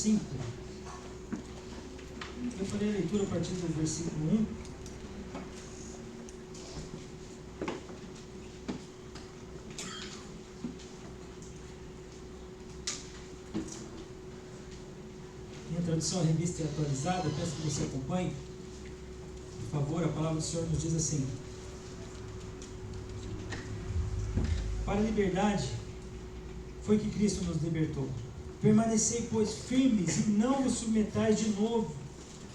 5. Eu farei a leitura a partir do versículo 1. Minha tradução é revista e atualizada, peço que você acompanhe. Por favor, a palavra do Senhor nos diz assim: para a liberdade foi que Cristo nos libertou. Permanecei, pois, firmes e não vos submetais de novo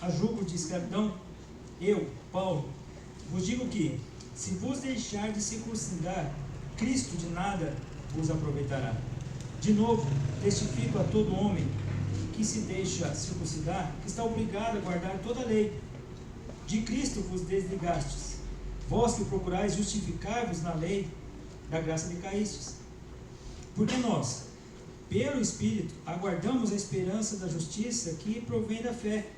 a jugo de escravidão. Eu, Paulo, vos digo que, se vos deixar de circuncidar, Cristo de nada vos aproveitará. De novo, testifico a todo homem que se deixa circuncidar, que está obrigado a guardar toda a lei. De Cristo vos desligastes, vós que procurais justificar-vos na lei, da graça decaístes. Porque nós, pelo Espírito, aguardamos a esperança da justiça que provém da fé.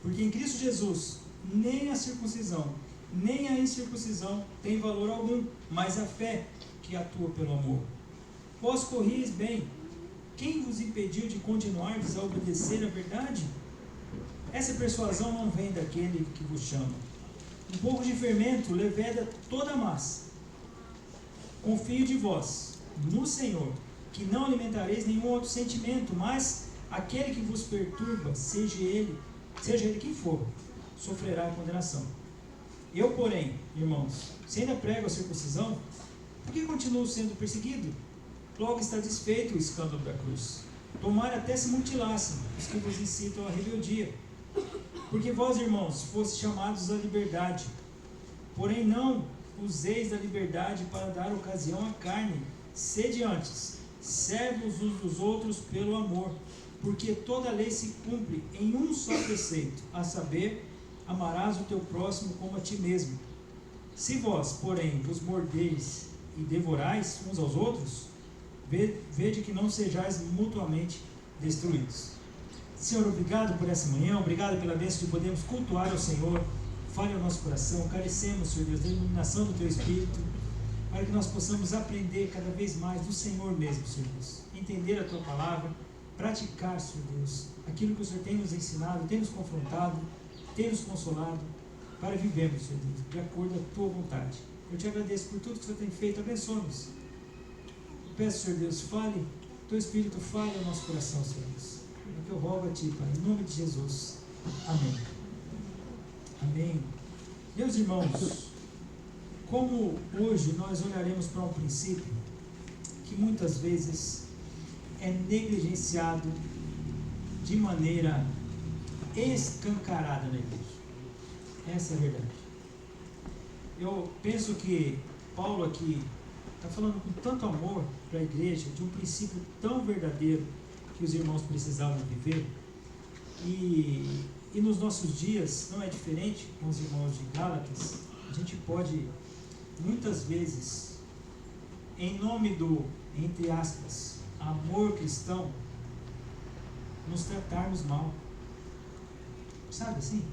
Porque em Cristo Jesus, nem a circuncisão, nem a incircuncisão tem valor algum, mas a fé que atua pelo amor. Vós corrieis bem. Quem vos impediu de continuardes a obedecer à verdade? Essa persuasão não vem daquele que vos chama. Um pouco de fermento leveda toda a massa. Confio de vós, no Senhor, que não alimentareis nenhum outro sentimento, mas aquele que vos perturba, seja ele quem for, sofrerá condenação. Eu, porém, irmãos, se ainda prego a circuncisão, por que continuo sendo perseguido? Logo está desfeito o escândalo da cruz. Tomara até se mutilassem os que vos incitam à rebeldia. Porque vós, irmãos, fostes chamados à liberdade, porém não useis da liberdade para dar ocasião à carne. Sede antes servos uns dos outros pelo amor, porque toda a lei se cumpre em um só preceito, a saber, amarás o teu próximo como a ti mesmo. Se vós, porém, vos mordeis e devorais uns aos outros, vede que não sejais mutuamente destruídos. Senhor, obrigado por essa manhã, obrigado pela bênção de podermos cultuar ao Senhor. Fale ao nosso coração, carecemos, Senhor Deus, da iluminação do Teu Espírito, para que nós possamos aprender cada vez mais do Senhor mesmo, Senhor Deus, entender a Tua Palavra, praticar, Senhor Deus, aquilo que o Senhor tem nos ensinado, tem nos confrontado, tem nos consolado, para vivermos, Senhor Deus, de acordo com a Tua vontade. Eu Te agradeço por tudo que o Senhor tem feito, abençoe-nos. Eu peço, Senhor Deus, fale, Teu Espírito fale ao nosso coração, Senhor Deus. É o que eu rogo a Ti, Pai, em nome de Jesus. Amém. Amém. Meus irmãos, como hoje nós olharemos para um princípio que muitas vezes é negligenciado de maneira escancarada na igreja. Essa é a verdade. Eu penso que Paulo aqui está falando com tanto amor para a igreja, de um princípio tão verdadeiro que os irmãos precisavam viver, e nos nossos dias não é diferente com os irmãos de Gálatas. A gente pode, muitas vezes, em nome do, entre aspas, amor cristão, nos tratarmos mal. Sabe assim?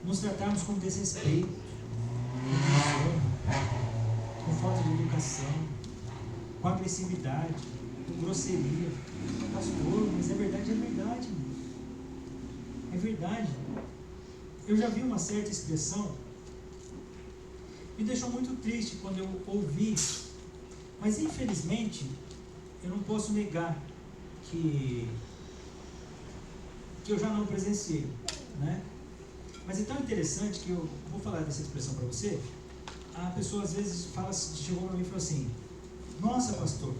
Nos tratarmos com desrespeito, com falta de educação, com agressividade, com grosseria. Pastor, mas é verdade, irmão. É verdade. Eu já vi uma certa expressão, me deixou muito triste quando eu ouvi, mas infelizmente eu não posso negar que eu já não presenciei, né? Mas é tão interessante que eu vou falar dessa expressão para você. A pessoa às vezes chegou para mim e falou assim: nossa, pastor,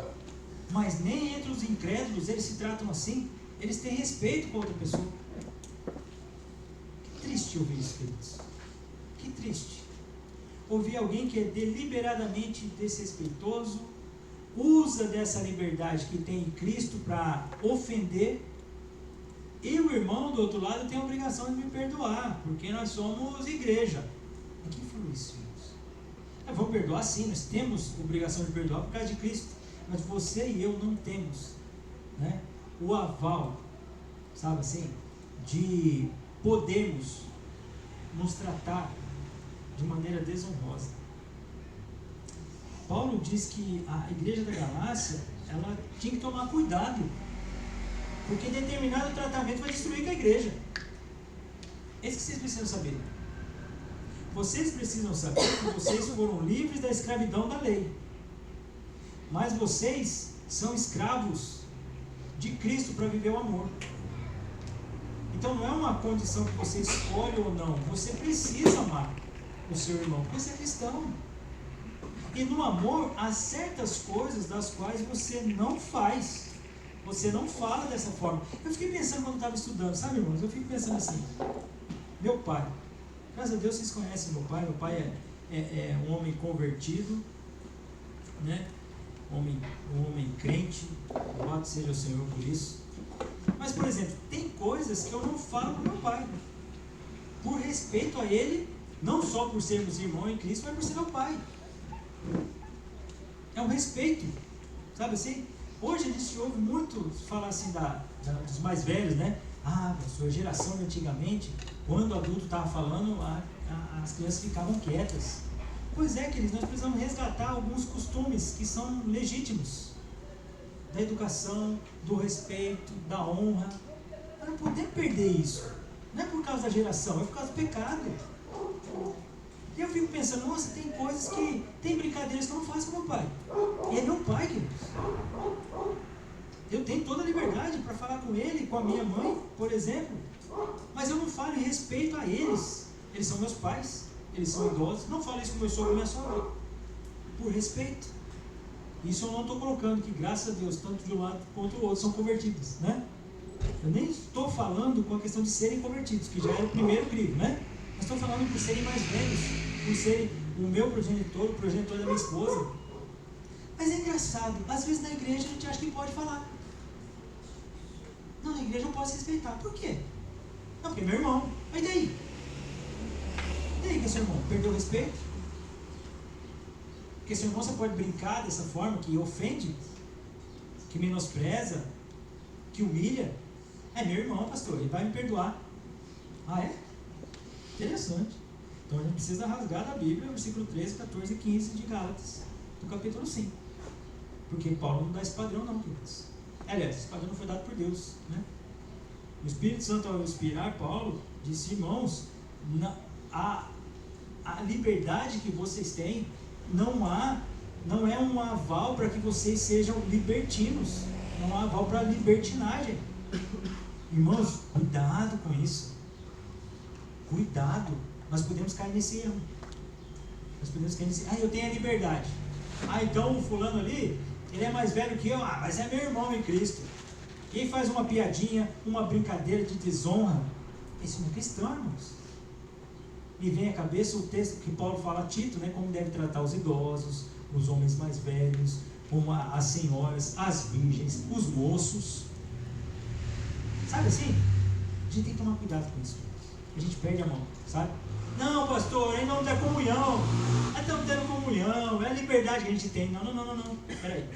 mas nem entre os incrédulos eles se tratam assim, eles têm respeito com outra pessoa. Que triste ouvir isso, queridos. Que triste. Ouvir alguém que é deliberadamente desrespeitoso, usa dessa liberdade que tem em Cristo para ofender, e o irmão do outro lado tem a obrigação de me perdoar, porque nós somos igreja. Em que foi isso, irmãos? Eu vou perdoar sim, nós temos obrigação de perdoar por causa de Cristo, mas você e eu não temos, né, o aval, sabe assim, de podermos nos tratar de maneira desonrosa. Paulo diz que a igreja da Galácia, ela tinha que tomar cuidado Porque determinado tratamento vai destruir com a igreja. É isso que vocês precisam saber. Vocês precisam saber que vocês foram livres da escravidão da lei. Mas vocês são escravos de Cristo para viver o amor. Então não é uma condição que você escolhe ou não. Você precisa amar o seu irmão, porque você é cristão. E no amor há certas coisas das quais você não faz. Você não fala dessa forma. Eu fiquei pensando quando estava estudando, sabe, irmãos? Eu fico pensando assim, meu pai, graças a Deus vocês conhecem meu pai é um homem convertido, né? Um homem crente, louvado seja o Senhor por isso. Mas, por exemplo, tem coisas que eu não falo para meu pai, por respeito a ele, não só por sermos irmãos em Cristo, mas por ser meu pai. É um respeito, sabe assim? Hoje a gente ouve muito falar assim dos mais velhos, né? Ah, a sua geração de antigamente, quando o adulto estava falando, as crianças ficavam quietas. Pois é, queridos, nós precisamos resgatar alguns costumes que são legítimos, da educação, do respeito, da honra. Nós não podemos perder isso. Não é por causa da geração, é por causa do pecado. E eu fico pensando, nossa, tem coisas que, tem brincadeiras que eu não faço com meu pai. E é meu pai, queridos. Eu tenho toda a liberdade para falar com ele, com a minha mãe, por exemplo. Mas eu não falo em respeito a eles. Eles são meus pais. Eles são idosos. Não falo isso com meu sogro e minha sogra. Por respeito. Isso eu não estou colocando, que graças a Deus, tanto de um lado quanto do outro são convertidos, né? Eu nem estou falando com a questão de serem convertidos, que já é o primeiro crivo, né? Mas estou falando por serem mais velhos, por serem o meu progenitor, o progenitor da minha esposa. Mas é engraçado, às vezes na igreja a gente acha que pode falar. Não, na igreja eu posso respeitar. Por quê? Não, porque é meu irmão. Mas e daí? E daí que é seu irmão? Perdeu o respeito? Porque seu irmão você pode brincar dessa forma, que ofende, que menospreza, que humilha. É meu irmão, pastor, ele vai me perdoar. Ah, é? Interessante. Então a gente precisa rasgar da Bíblia, versículo 13, 14 e 15 de Gálatas, do capítulo 5. Porque Paulo não dá esse padrão não, queridos. Aliás, esse padrão não foi dado por Deus, né? O Espírito Santo, ao inspirar Paulo, disse, irmãos, a liberdade que vocês têm não é um aval para que vocês sejam libertinos, não é um aval para libertinagem. Irmãos, cuidado com isso. Cuidado. Nós podemos cair nesse erro. Eu tenho a liberdade. Então o fulano ali, ele é mais velho que eu. Mas é meu irmão em Cristo. Quem faz uma piadinha, uma brincadeira de desonra, isso não é cristão, irmãos. Me vem à cabeça o texto que Paulo fala a Tito, né, como deve tratar os idosos, os homens mais velhos, como as senhoras, as virgens, os moços. Sabe assim? A gente tem que tomar cuidado com isso. A gente perde a mão, sabe? Não, pastor, em nome da comunhão. Estamos tendo comunhão, é a liberdade que a gente tem. Não. Peraí.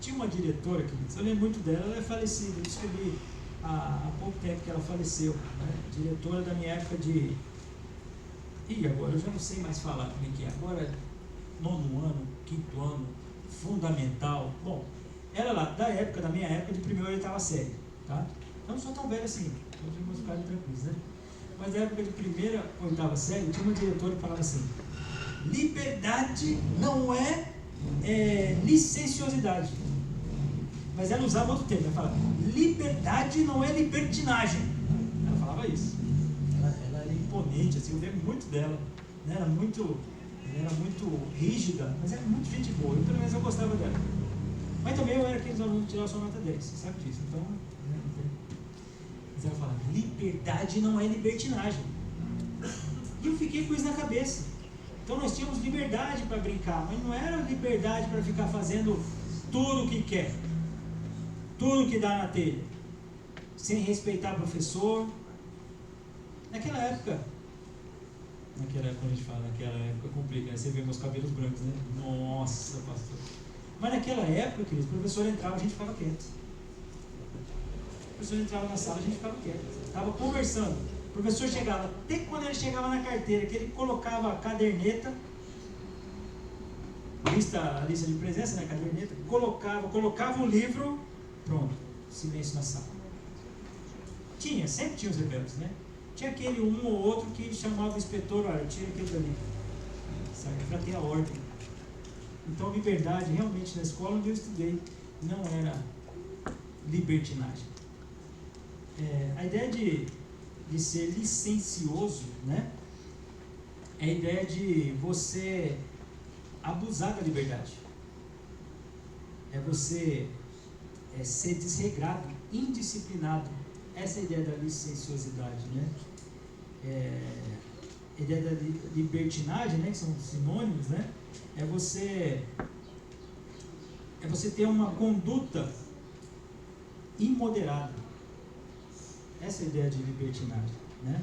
Tinha uma diretora, queridos, eu lembro muito dela, ela é falecida. Eu descobri há pouco tempo que ela faleceu. Né? Diretora da minha época de... agora eu já não sei mais falar como é que é. Agora, 9º ano, 5º ano, fundamental. Bom, ela lá, da minha época de 1ª e 8ª série, tá? Eu não sou tão velho assim, então vamos ficar tranquilos, né? Mas na época de 1ª e 8ª série, tinha uma diretora que falava assim, liberdade não é licenciosidade. Mas ela usava outro termo, ela falava, liberdade não é libertinagem. Ela falava isso. Ela era imponente, assim, eu lembro muito dela, né? Ela era muito rígida, mas era muito gente boa, pelo menos eu gostava dela. Mas também eu era aqueles alunos que tiravam só nota 10, você sabe disso, então... Mas ela falava, liberdade não é libertinagem. E eu fiquei com isso na cabeça. Então nós tínhamos liberdade para brincar, mas não era liberdade para ficar fazendo tudo o que quer, tudo o que dá na telha, sem respeitar o professor. Naquela época a gente fala, naquela época complica, né? Você vê meus cabelos brancos, né? Nossa, pastor. Mas naquela época, queridos, o professor entrava, a gente ficava quieto. O professor entrava na sala, a gente ficava quieto. Estava conversando. O professor chegava, até quando ele chegava na carteira, que ele colocava a caderneta, a lista de presença, né? Caderneta, colocava o livro, pronto, silêncio na sala. Sempre tinha os rebeldes, né? Tinha aquele um ou outro que chamava o inspetor, olha, tira aquele dali, sabe, para ter a ordem. Então, liberdade, realmente, na escola onde eu estudei, não era libertinagem. A ideia de ser licencioso, né, é a ideia de você abusar da liberdade. É você ser desregrado, indisciplinado. Essa é a ideia da licenciosidade, né? A ideia da libertinagem, né, que são sinônimos, né? É você ter uma conduta imoderada. Essa é a ideia de libertinagem, né?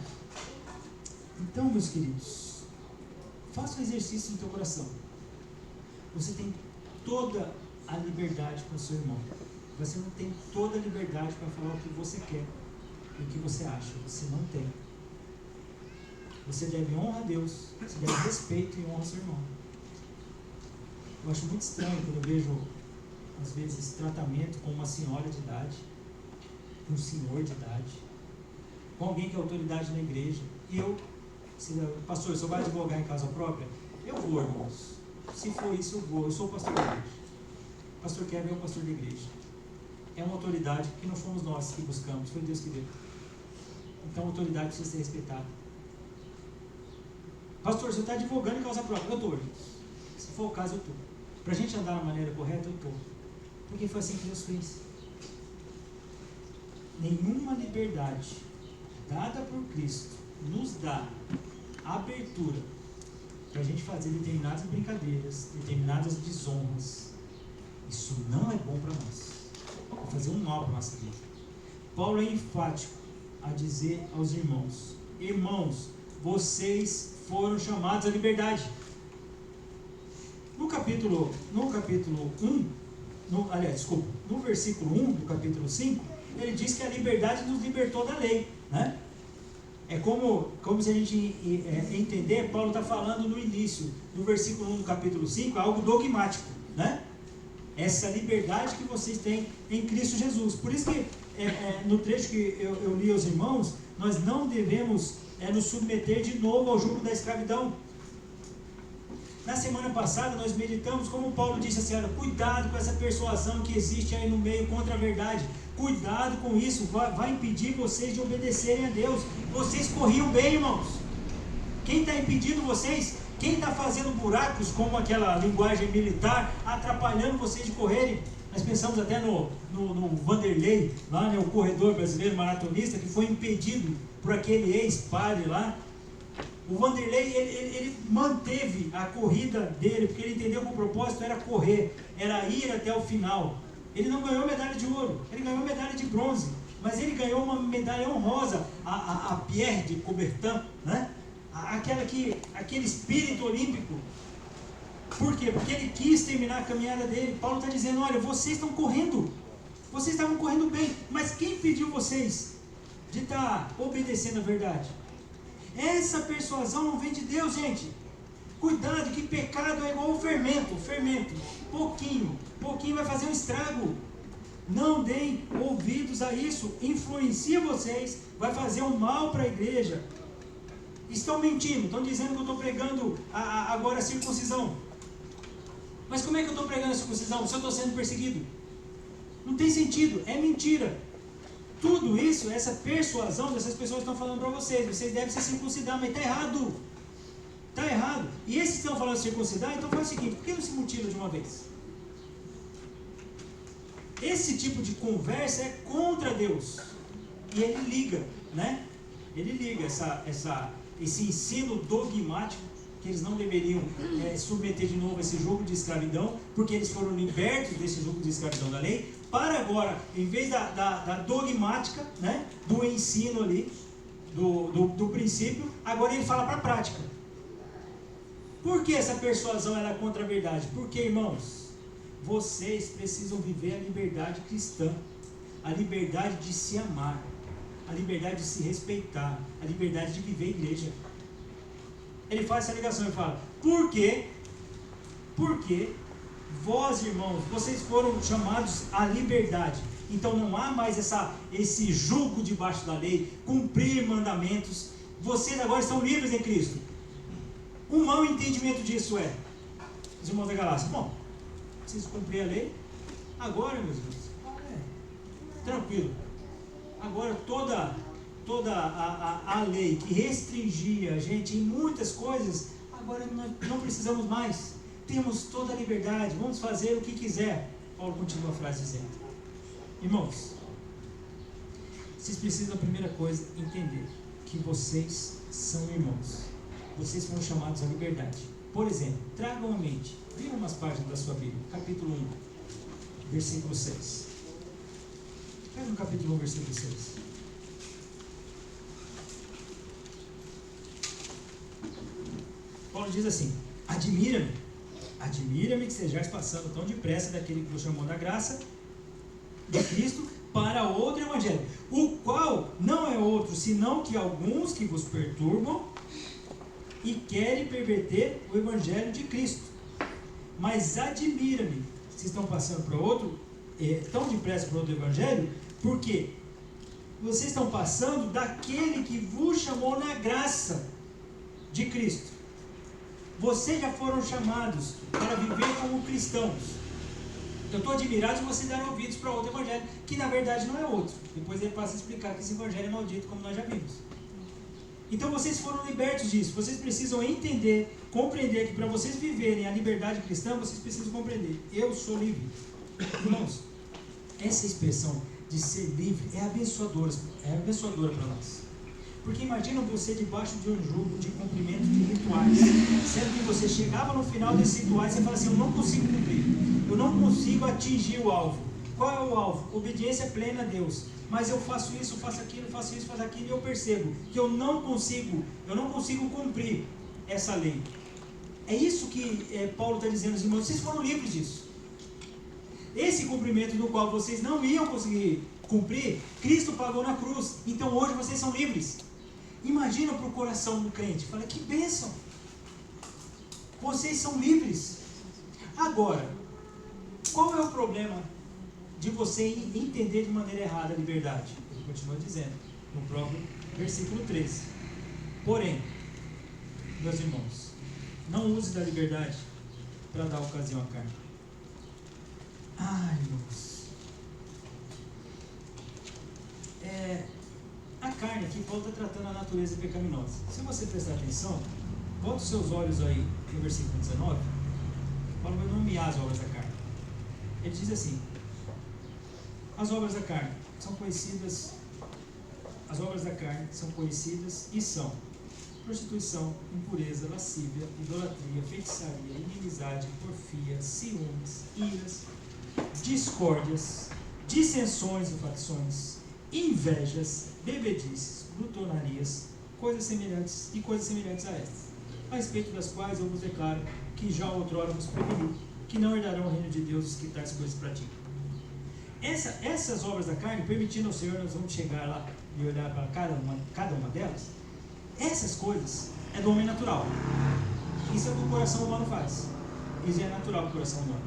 Então, meus queridos, faça um exercício no teu coração. Você tem toda a liberdade com o seu irmão. Você não tem toda a liberdade para falar o que você quer, o que você acha. Você não tem. Você deve honra a Deus, você deve respeito e honra ao seu irmão. Eu acho muito estranho quando eu vejo, às vezes, tratamento com uma senhora de idade, com um senhor de idade, com alguém que é autoridade na igreja. Pastor, se eu vai advogar em casa própria, eu vou, irmãos. Se for isso, eu vou. Eu sou o pastor da igreja. O pastor Kevin é o pastor da igreja. É uma autoridade que não fomos nós que buscamos, foi Deus que deu. Então a autoridade precisa ser respeitada. Pastor, você está advogando em causa própria? Eu estou, se for o caso, eu estou. Para a gente andar da maneira correta, eu estou. Porque foi assim que Deus fez. Nenhuma liberdade dada por Cristo nos dá abertura para a gente fazer determinadas brincadeiras, determinadas desonras. Isso não é bom para nós. Vai fazer um mal para a nossa vida. Paulo é enfático a dizer aos irmãos: irmãos, vocês foram chamados à liberdade. No capítulo 1, no versículo 1 do capítulo 5, ele diz que a liberdade nos libertou da lei, né? É como se a gente entender, Paulo está falando no início, no versículo 1 do capítulo 5, algo dogmático, né? Essa liberdade que vocês têm em Cristo Jesus. Por isso que no trecho que eu li aos irmãos, nós não devemos nos submeter de novo ao jugo da escravidão. Na semana passada nós meditamos como Paulo disse assim: olha, cuidado com essa persuasão que existe aí no meio contra a verdade. Cuidado com isso, vai impedir vocês de obedecerem a Deus. Vocês corriam bem, irmãos. Quem está impedindo vocês? Quem está fazendo buracos, como aquela linguagem militar, atrapalhando vocês de correrem? Nós pensamos até no Vanderlei, lá, né, o corredor brasileiro maratonista, que foi impedido por aquele ex-padre lá. O Vanderlei, ele manteve a corrida dele, porque ele entendeu que o propósito era correr, era ir até o final. Ele não ganhou medalha de ouro, ele ganhou medalha de bronze, mas ele ganhou uma medalha honrosa, a Pierre de Coubertin, né? Aquele espírito olímpico. Por quê? Porque ele quis terminar a caminhada dele. Paulo está dizendo: olha, vocês estão correndo, vocês estavam correndo bem, mas quem impediu vocês de estar obedecendo a verdade? Essa persuasão não vem de Deus, gente. Cuidado, que pecado é igual ao fermento. Pouquinho vai fazer um estrago. Não deem ouvidos a isso. Influencia vocês, vai fazer um mal para a igreja. Estão mentindo, estão dizendo que eu estou pregando agora a circuncisão. Mas como é que eu estou pregando a circuncisão se eu estou sendo perseguido? Não tem sentido, é mentira. Tudo isso, essa persuasão dessas pessoas estão falando para vocês devem se circuncidar, mas está errado. Está errado. E esses que estão falando de circuncidar, então faz o seguinte: por que não se mutila de uma vez? Esse tipo de conversa é contra Deus. E ele liga, né? Ele liga esse ensino dogmático, que eles não deveriam submeter de novo esse jugo de escravidão, porque eles foram libertos desse jugo de escravidão da lei, para agora, em vez da dogmática, né, do ensino ali, do princípio, agora ele fala para a prática. Por que essa persuasão era contra a verdade? Porque, irmãos, vocês precisam viver a liberdade cristã, a liberdade de se amar, a liberdade de se respeitar, a liberdade de viver a igreja. Ele faz essa ligação e fala: por quê? Porque vós, irmãos, vocês foram chamados à liberdade. Então não há mais esse jugo debaixo da lei, cumprir mandamentos. Vocês agora estão livres em Cristo. Um mau entendimento disso é, os irmãos da Galácia, bom, preciso cumprir a lei, agora, meus irmãos, tranquilo. Agora toda a lei que restringia a gente em muitas coisas, agora nós não precisamos mais. Temos toda a liberdade, vamos fazer o que quiser. Paulo continua a frase dizendo: irmãos, vocês precisam, a primeira coisa, entender que vocês são irmãos. Vocês foram chamados à liberdade. Por exemplo, tragam à mente, viram umas páginas da sua Bíblia, capítulo 1, versículo 6. Pega no capítulo 1, versículo 6. Paulo diz assim: admira-me que sejais passando tão depressa daquele que vos chamou da graça de Cristo para outro evangelho, o qual não é outro senão que alguns que vos perturbam e querem perverter o evangelho de Cristo. Mas admira-me, vocês estão passando para outro, tão depressa para outro evangelho, porque vocês estão passando daquele que vos chamou na graça de Cristo. Vocês já foram chamados para viver como cristãos. Eu estou admirado de vocês darem ouvidos para outro evangelho, que na verdade não é outro. Depois ele passa a explicar que esse evangelho é maldito, como nós já vimos. Então vocês foram libertos disso. Vocês precisam entender, compreender que para vocês viverem a liberdade cristã, vocês precisam compreender: eu sou livre. Irmãos, essa expressão de ser livre é abençoadora para nós. Porque imagina você debaixo de um jugo de cumprimento de rituais, sendo que você chegava no final desses rituais e fala assim: eu não consigo cumprir, eu não consigo atingir o alvo. Qual é o alvo? Obediência plena a Deus. Mas eu faço isso, faço aquilo, faço isso, faço aquilo, e eu percebo que eu não consigo cumprir essa lei. É isso que Paulo está dizendo aos irmãos: vocês foram livres disso. Esse cumprimento do qual vocês não iam conseguir cumprir, Cristo pagou na cruz. Então hoje vocês são livres. Imagina para o coração do crente, fala: que bênção, vocês são livres. Agora, qual é o problema de você entender de maneira errada a liberdade? Ele continua dizendo no próprio versículo 13: porém, meus irmãos, não use da liberdade para dar ocasião à carne. Irmãos, a carne aqui, Paulo está tratando a natureza pecaminosa. Se você prestar atenção, bota os seus olhos aí no versículo 19. Paulo vai nomear as obras da carne. Ele diz assim: as obras da carne são conhecidas e são prostituição, impureza, lascívia, idolatria, feitiçaria, inimizade, porfia, ciúmes, iras, discórdias, dissensões e facções, invejas, bebedices, glutonarias, coisas semelhantes a estas, a respeito das quais eu vos declaro que já outrora vos preveni, que não herdarão o reino de Deus os que tais coisas praticam. Essas obras da carne, permitindo ao Senhor, nós vamos chegar lá e olhar para cada uma delas. Essas coisas é do homem natural. Isso é o que o coração humano faz. Isso é natural do coração humano.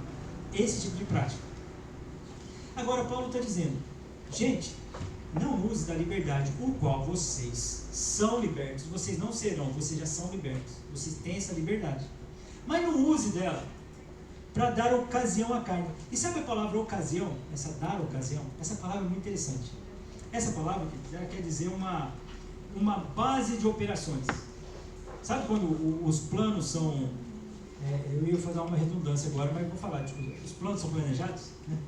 Esse tipo de prática. Agora Paulo está dizendo: gente, não use da liberdade o qual vocês são libertos. Vocês não serão, vocês já são libertos. Vocês têm essa liberdade. Mas não use dela para dar ocasião à carne. E sabe a palavra ocasião? Essa dar ocasião? Essa palavra é muito interessante. Essa palavra quer dizer uma base de operações. Sabe quando os planos são... eu ia fazer uma redundância agora, mas vou falar. Tipo, os planos são planejados, né?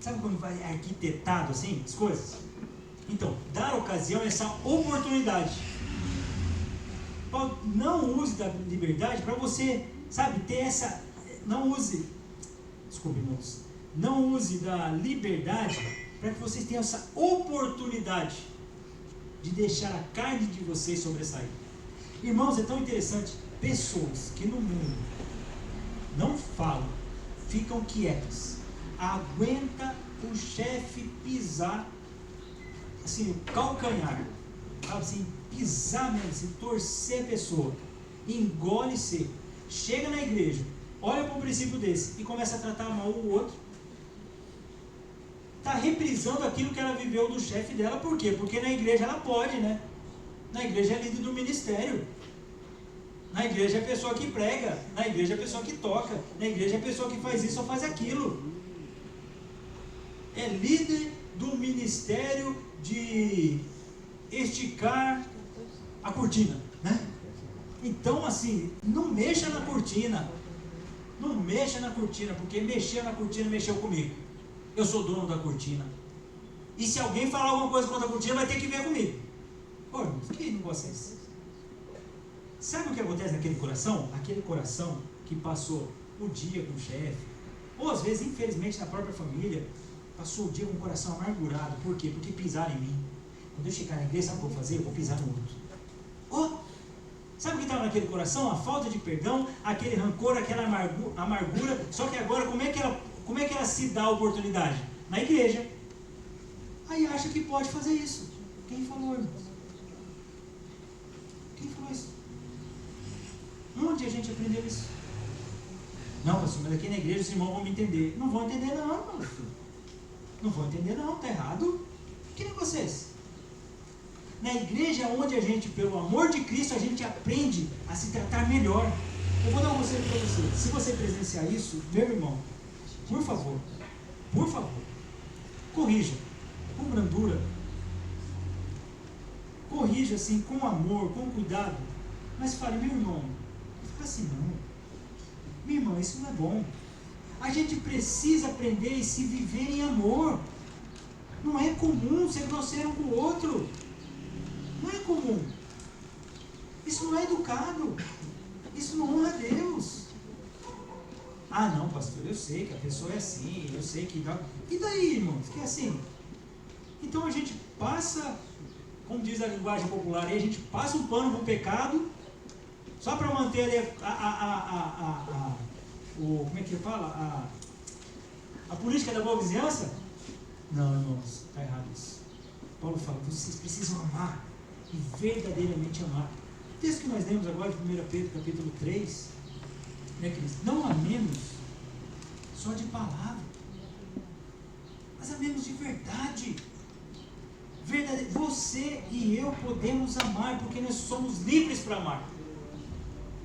Sabe quando vai arquitetado assim, as coisas? Então, dar ocasião é essa oportunidade. Não use da liberdade para você, sabe, ter essa... Não use da liberdade para que vocês tenham essa oportunidade de deixar a carne de vocês sobressair. Irmãos, é tão interessante, pessoas que no mundo não falam, ficam quietas, aguenta o chefe pisar assim, o calcanhar, sabe assim, pisar mesmo, assim, torcer a pessoa, engole seco, chega na igreja, olha para um princípio desse e começa a tratar mal o outro. está reprisando aquilo que ela viveu do chefe dela. Por quê? Porque na igreja ela pode, né? Na igreja é líder do ministério. Na igreja é a pessoa que prega. Na igreja é a pessoa que toca. Na igreja é a pessoa que faz isso ou faz aquilo. É líder do ministério de esticar a cortina, né? Então, assim, não mexa na cortina. Não mexa na cortina, porque mexer na cortina mexeu comigo. Eu sou dono da cortina. E se alguém falar alguma coisa contra a cortina, vai ter que ver comigo. Pô, que negócio é esse? Sabe o que acontece naquele coração? Aquele coração que passou o dia com o chefe, ou às vezes, infelizmente, na própria família, passou o dia com o coração amargurado. Por quê? Porque pisaram em mim. Quando eu chegar na igreja, sabe o que eu vou fazer? Eu vou pisar no outro. Oh! Sabe o que estava naquele coração? A falta de perdão, aquele rancor, aquela amargura. Só que agora, como é que ela se dá a oportunidade? Na igreja. Aí acha que pode fazer isso. Quem falou, irmãos? Quem falou isso? Onde a gente aprendeu isso? Não, pastor, mas aqui na igreja os irmãos vão me entender. Não vão entender não, pastor. Não vão entender não, está errado. Que negócio é esse? Na igreja é onde a gente, pelo amor de Cristo, a gente aprende a se tratar melhor. Eu vou dar um conselho para você. Se você presenciar isso, meu irmão, por favor, corrija, com brandura, corrija assim, com amor, com cuidado, mas fale, meu irmão, não fica assim não. Meu irmão, isso não é bom. A gente precisa aprender e se viver em amor. Não é comum ser grosseiro um com o outro. Não é comum. Isso não é educado. Isso não honra a Deus. Ah não, pastor, eu sei que a pessoa é assim, eu sei que... E daí, irmãos, que é assim? Então a gente passa, como diz a linguagem popular, a gente passa um pano para o pecado, só para manter ali como é que fala? A política da boa vizinhança? Não, irmãos, está errado isso. Paulo fala, vocês precisam amar e verdadeiramente amar. O texto que nós lemos agora de 1 Pedro, capítulo 3, né, queridos? Não amemos só de palavra, mas amemos de verdade. Você e eu podemos amar, porque nós somos livres para amar.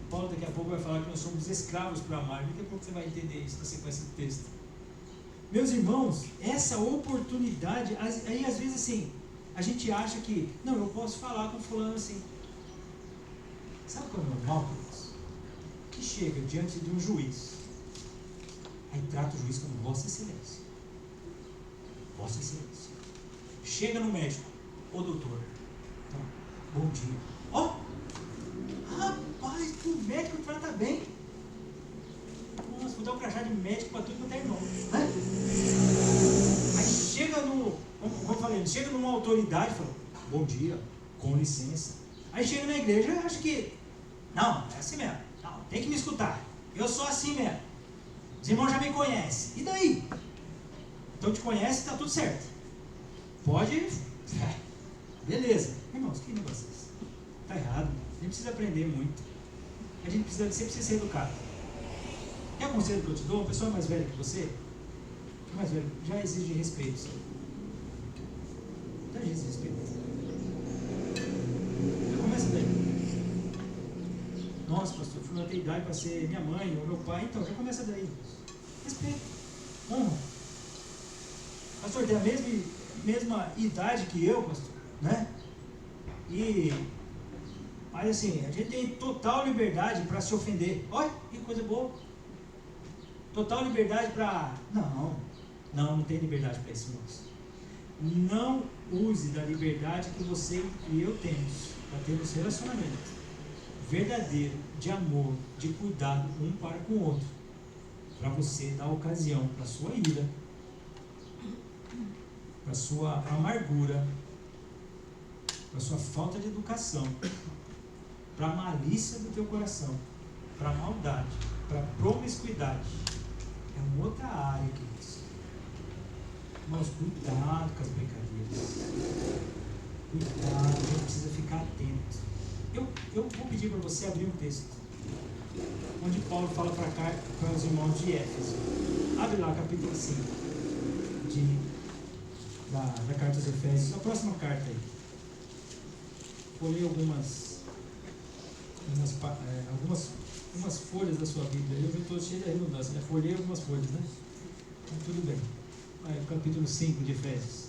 Paulo daqui a pouco vai falar que nós somos escravos para amar. Daqui a pouco você vai entender isso na sequência do texto. Meus irmãos, essa oportunidade, aí às vezes assim, a gente acha que, não, eu posso falar com fulano assim. Sabe o que é normal, queridos? Que chega diante de um juiz, aí trata o juiz como Vossa Excelência. Vossa Excelência. Chega no médico, ô doutor, então, bom dia. Ó, rapaz, o médico trata bem. Nossa, vou dar um crachá de médico para tudo quanto é irmão, né? Aí chega como eu falei, chega numa autoridade e fala, bom dia, com licença. Aí chega na igreja e acha que, não, é assim mesmo, não, tem que me escutar, eu sou assim mesmo, os irmãos já me conhecem, e daí? Então te conhece, está tudo certo, pode, beleza. Irmãos, que negócio é esse? Está errado, a gente precisa aprender muito, você precisa ser educado. Quer um conselho que eu te dou? Uma pessoa mais velha que você, mais velha, já exige respeito, sabe? Já exige respeito. Já começa daí. Nossa, pastor, eu não tenho idade para ser minha mãe ou meu pai, então já começa daí. Respeito, honra. Pastor, tem a mesma idade que eu, pastor, né? Mas assim, a gente tem total liberdade para se ofender. Olha, que coisa boa. Total liberdade para... Não tem liberdade para isso, irmãos. Não use da liberdade que você e eu temos para termos relacionamento verdadeiro, de amor, de cuidado um para com o outro, para você dar ocasião para a sua ira, para a sua amargura, para a sua falta de educação, para a malícia do teu coração, para a maldade, para a promiscuidade. É uma outra área, queridos. Mas cuidado com as brincadeiras. Cuidado, a gente precisa ficar atento. Eu vou pedir para você abrir um texto onde Paulo fala para os irmãos de Éfeso. Abre lá, capítulo 5 de da carta aos Efésios, a próxima carta aí. Folhei algumas folhas da sua Bíblia. Eu já estou cheio de redundância, né? Folhei algumas folhas, né? Então, tudo bem. Aí, capítulo 5 de Efésios.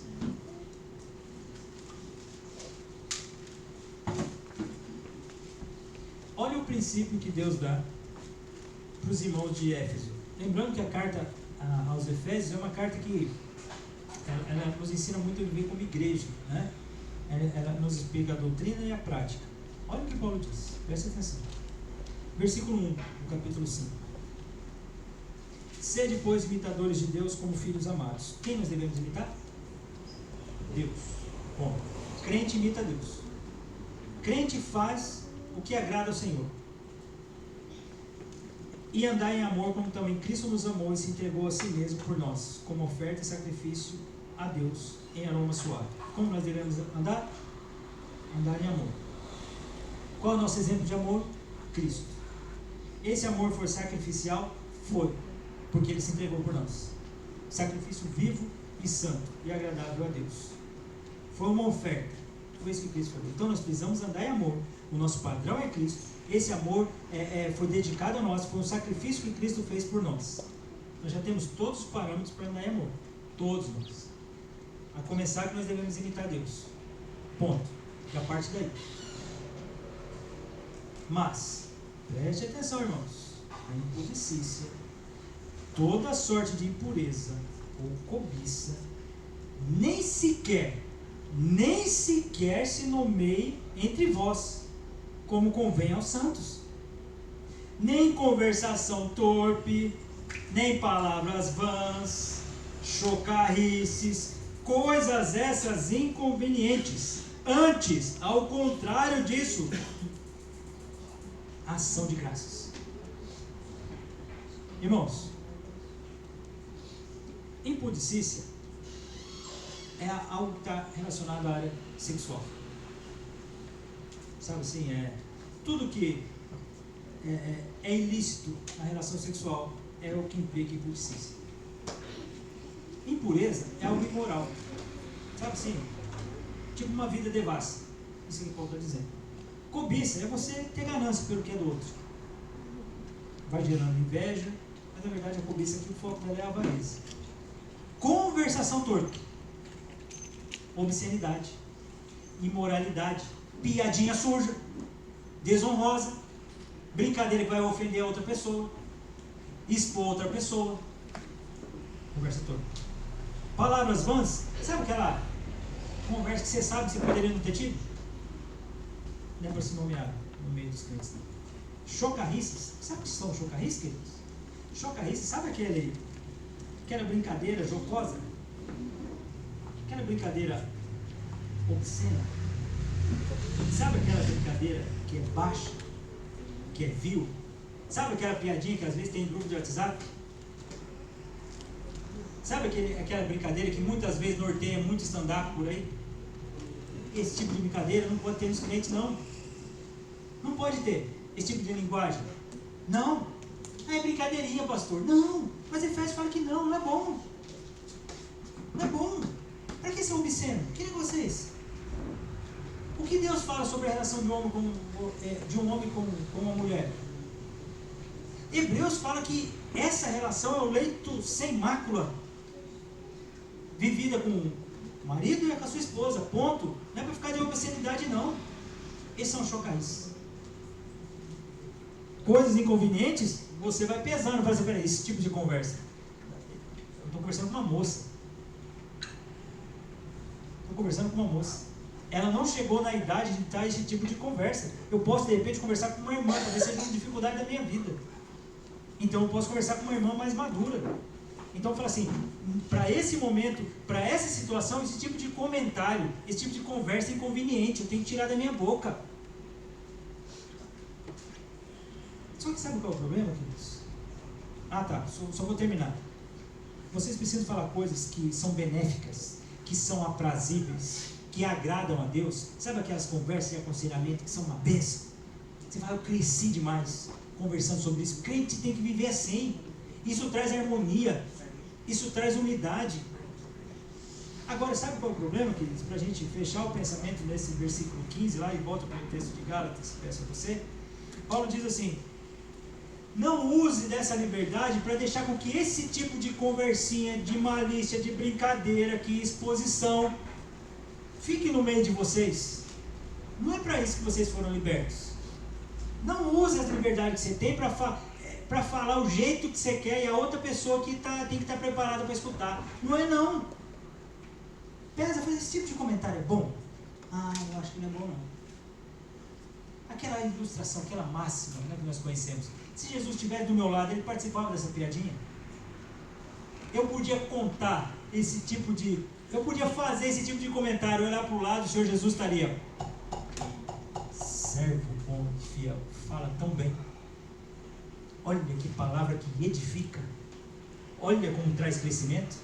Olha o princípio que Deus dá para os irmãos de Éfeso. Lembrando que a carta aos Efésios é uma carta que ela nos ensina muito a viver como igreja, né? Ela nos explica a doutrina e a prática. Olha o que Paulo diz, preste atenção. Versículo 1 do capítulo 5. Sede, pois, imitadores de Deus como filhos amados. Quem nós devemos imitar? Deus. Bom, crente imita Deus. Crente faz o que agrada ao Senhor. E andar em amor como também Cristo nos amou e se entregou a si mesmo por nós, como oferta e sacrifício a Deus em aroma suave. Como nós devemos andar? Andar em amor. Qual é o nosso exemplo de amor? Cristo. Esse amor foi sacrificial? Foi, porque Ele se entregou por nós. Sacrifício vivo e santo e agradável a Deus. Foi uma oferta. Foi isso que Cristo falou. Então nós precisamos andar em amor. O nosso padrão é Cristo. Esse amor foi dedicado a nós. Foi um sacrifício que Cristo fez por nós. Nós já temos todos os parâmetros para andar em amor. Todos nós. A começar que nós devemos imitar Deus. Ponto. E a partir daí. Mas, preste atenção, irmãos. A impudicícia, toda sorte de impureza ou cobiça, nem sequer se nomeie entre vós, como convém aos santos. Nem conversação torpe, nem palavras vãs, chocarrices, coisas essas inconvenientes. Antes, ao contrário disso, ação de graças. Irmãos, impudicícia é algo que está relacionado à área sexual. Sabe assim, tudo que é ilícito na relação sexual é o que implica impudicícia. Impureza é algo imoral. Sabe assim, tipo uma vida devassa. Isso que o Paulo está dizendo. Cobiça é você ter ganância pelo que é do outro. Vai gerando inveja, mas na verdade a cobiça aqui, o foco dela é a avareza. Conversação torta, obscenidade, imoralidade, piadinha suja, desonrosa, brincadeira que vai ofender a outra pessoa, expor outra pessoa, conversa torta. Palavras vãs, sabe aquela conversa que você sabe que você poderia não ter tido? Não é para se nomear no meio dos crentes. Chocarrices, sabe o que são chocarrices, queridos? Chocarrices, sabe aquela brincadeira jocosa? Aquela brincadeira obscena? Sabe aquela brincadeira que é baixa, que é vil? Sabe aquela piadinha que às vezes tem em grupo de WhatsApp? Sabe aquela brincadeira que muitas vezes norteia muito stand-up por aí? Esse tipo de brincadeira não pode ter nos crentes, não. Não pode ter esse tipo de linguagem. Não. É brincadeirinha, pastor. Não. Mas Efésios fala que não é bom. Não é bom. Para que ser obsceno? Que negócio é esse? O que Deus fala sobre a relação de um homem com uma mulher? Hebreus fala que essa relação é o leito sem mácula, vivida com o marido e com a sua esposa, ponto. Não é para ficar de obscenidade, não. Esses são chocarrices. Coisas inconvenientes, você vai pesando, vai dizer, peraí, esse tipo de conversa. Eu estou conversando com uma moça. Ela não chegou na idade de estar esse tipo de conversa. Eu posso, de repente, conversar com uma irmã, talvez seja uma dificuldade da minha vida. Então, eu posso conversar com uma irmã mais madura. Então, eu falo assim, para esse momento, para essa situação, esse tipo de comentário, esse tipo de conversa é inconveniente, eu tenho que tirar da minha boca. Só que sabe qual é o problema, queridos? Só vou terminar. Vocês precisam falar coisas que são benéficas, que são aprazíveis, que agradam a Deus. Sabe aquelas conversas de aconselhamento que são uma bênção? Você fala, eu cresci demais conversando sobre isso. O crente tem que viver assim. Isso traz harmonia, isso traz unidade. Agora, sabe qual é o problema, queridos? Para a gente fechar o pensamento nesse versículo 15 lá, e volta para o texto de Gálatas, peço a você. Paulo diz assim: não use dessa liberdade para deixar com que esse tipo de conversinha, de malícia, de brincadeira, que exposição, fique no meio de vocês. Não é para isso que vocês foram libertos. Não use essa liberdade que você tem para falar o jeito que você quer e a outra pessoa que tem que estar preparada para escutar. Não é não. Pensa, fazer esse tipo de comentário é bom? Ah, eu acho que não é bom não. Aquela ilustração, aquela máxima, né, que nós conhecemos. Se Jesus estivesse do meu lado, ele participava dessa piadinha? Eu podia contar esse tipo de... Eu podia fazer esse tipo de comentário, olhar para o lado, o Senhor Jesus estaria... Servo bom e fiel, fala tão bem. Olha que palavra que edifica. Olha como traz crescimento.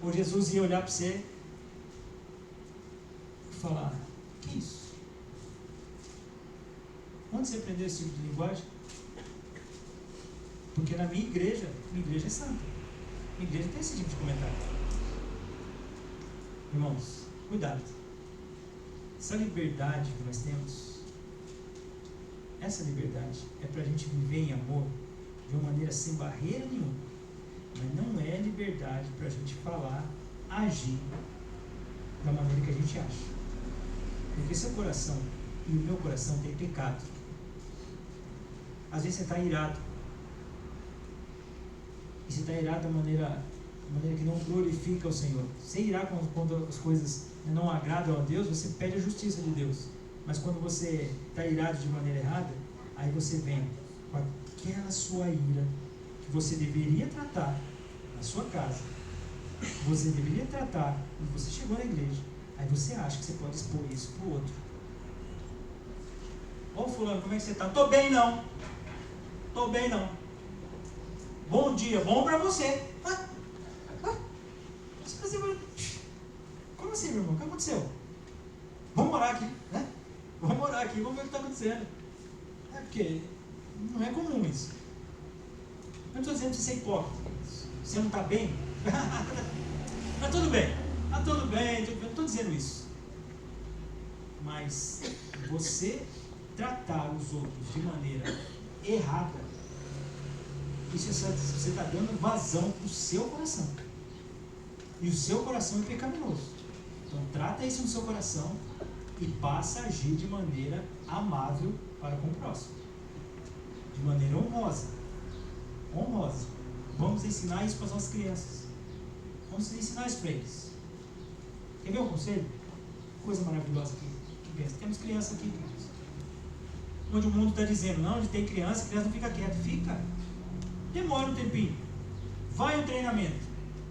Ou Jesus ia olhar para você e falar: que isso? Onde você aprendeu esse tipo de linguagem? Porque na minha igreja é santa. Minha igreja tem esse tipo de comentário. Irmãos, cuidado. Essa liberdade que nós temos, essa liberdade é para a gente viver em amor de uma maneira sem barreira nenhuma. Mas não é liberdade para a gente falar, agir da maneira que a gente acha. Porque seu coração e o meu coração tem pecado. Às vezes você está irado. E você está irado de uma maneira que não glorifica o Senhor. Você irá quando as coisas não agradam a Deus, você pede a justiça de Deus. Mas quando você está irado de maneira errada, aí você vem com aquela sua ira que você deveria tratar na sua casa, que você deveria tratar quando você chegou na igreja. Aí você acha que você pode expor isso para o outro. Ô fulano, como é que você está? Estou bem não. Estou bem não. Bom dia, bom para você. Como assim, meu irmão? O que aconteceu? Vamos orar aqui, né? Vamos orar aqui, vamos ver o que está acontecendo. É porque não é comum isso. Eu não estou dizendo que você é hipócrita. Você não está bem? Está tudo bem. Está tudo bem. Eu não estou dizendo isso. Mas você tratar os outros de maneira errada, isso você está dando vazão para o seu coração. E o seu coração é pecaminoso. Então trata isso no seu coração e passa a agir de maneira amável para com o próximo. De maneira honrosa. Honrosa. Vamos ensinar isso para as nossas crianças. Vamos ensinar isso para eles. Quer ver um conselho? Coisa maravilhosa aqui. Temos criança aqui. Onde o mundo está dizendo, não, onde tem criança, a criança não fica quieta. Fica. Demora um tempinho. Vai um treinamento.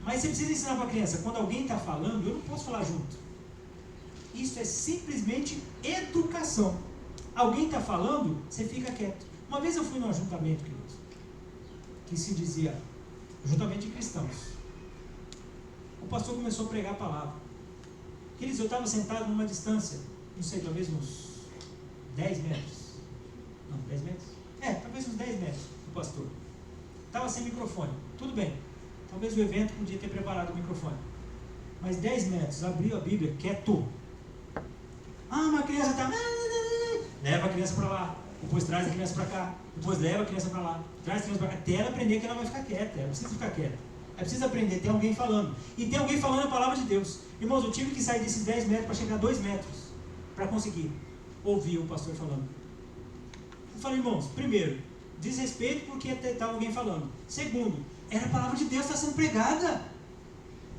Mas você precisa ensinar para a criança, quando alguém está falando, eu não posso falar junto. Isso é simplesmente educação. Alguém está falando, você fica quieto. Uma vez eu fui num ajuntamento, queridos, que se dizia ajuntamento de cristãos. O pastor começou a pregar a palavra. Queridos, eu estava sentado numa distância, não sei, talvez uns 10 metros. Não, 10 metros? Talvez uns 10 metros do pastor. Estava sem microfone, tudo bem. Talvez o evento podia ter preparado o microfone. Mas 10 metros, abriu a Bíblia, quieto. Uma criança está... Leva a criança para lá. Depois traz a criança para cá. Depois leva a criança para lá. Traz a criança para cá. Até ela aprender que ela vai ficar quieta. Ela precisa ficar quieta. Ela precisa aprender. Tem alguém falando. E tem alguém falando a palavra de Deus. Irmãos, eu tive que sair desses 10 metros para chegar a 2 metros. Para conseguir ouvir o pastor falando. Eu falei, irmãos, primeiro, desrespeito porque está alguém falando. Segundo, era a palavra de Deus que está sendo pregada.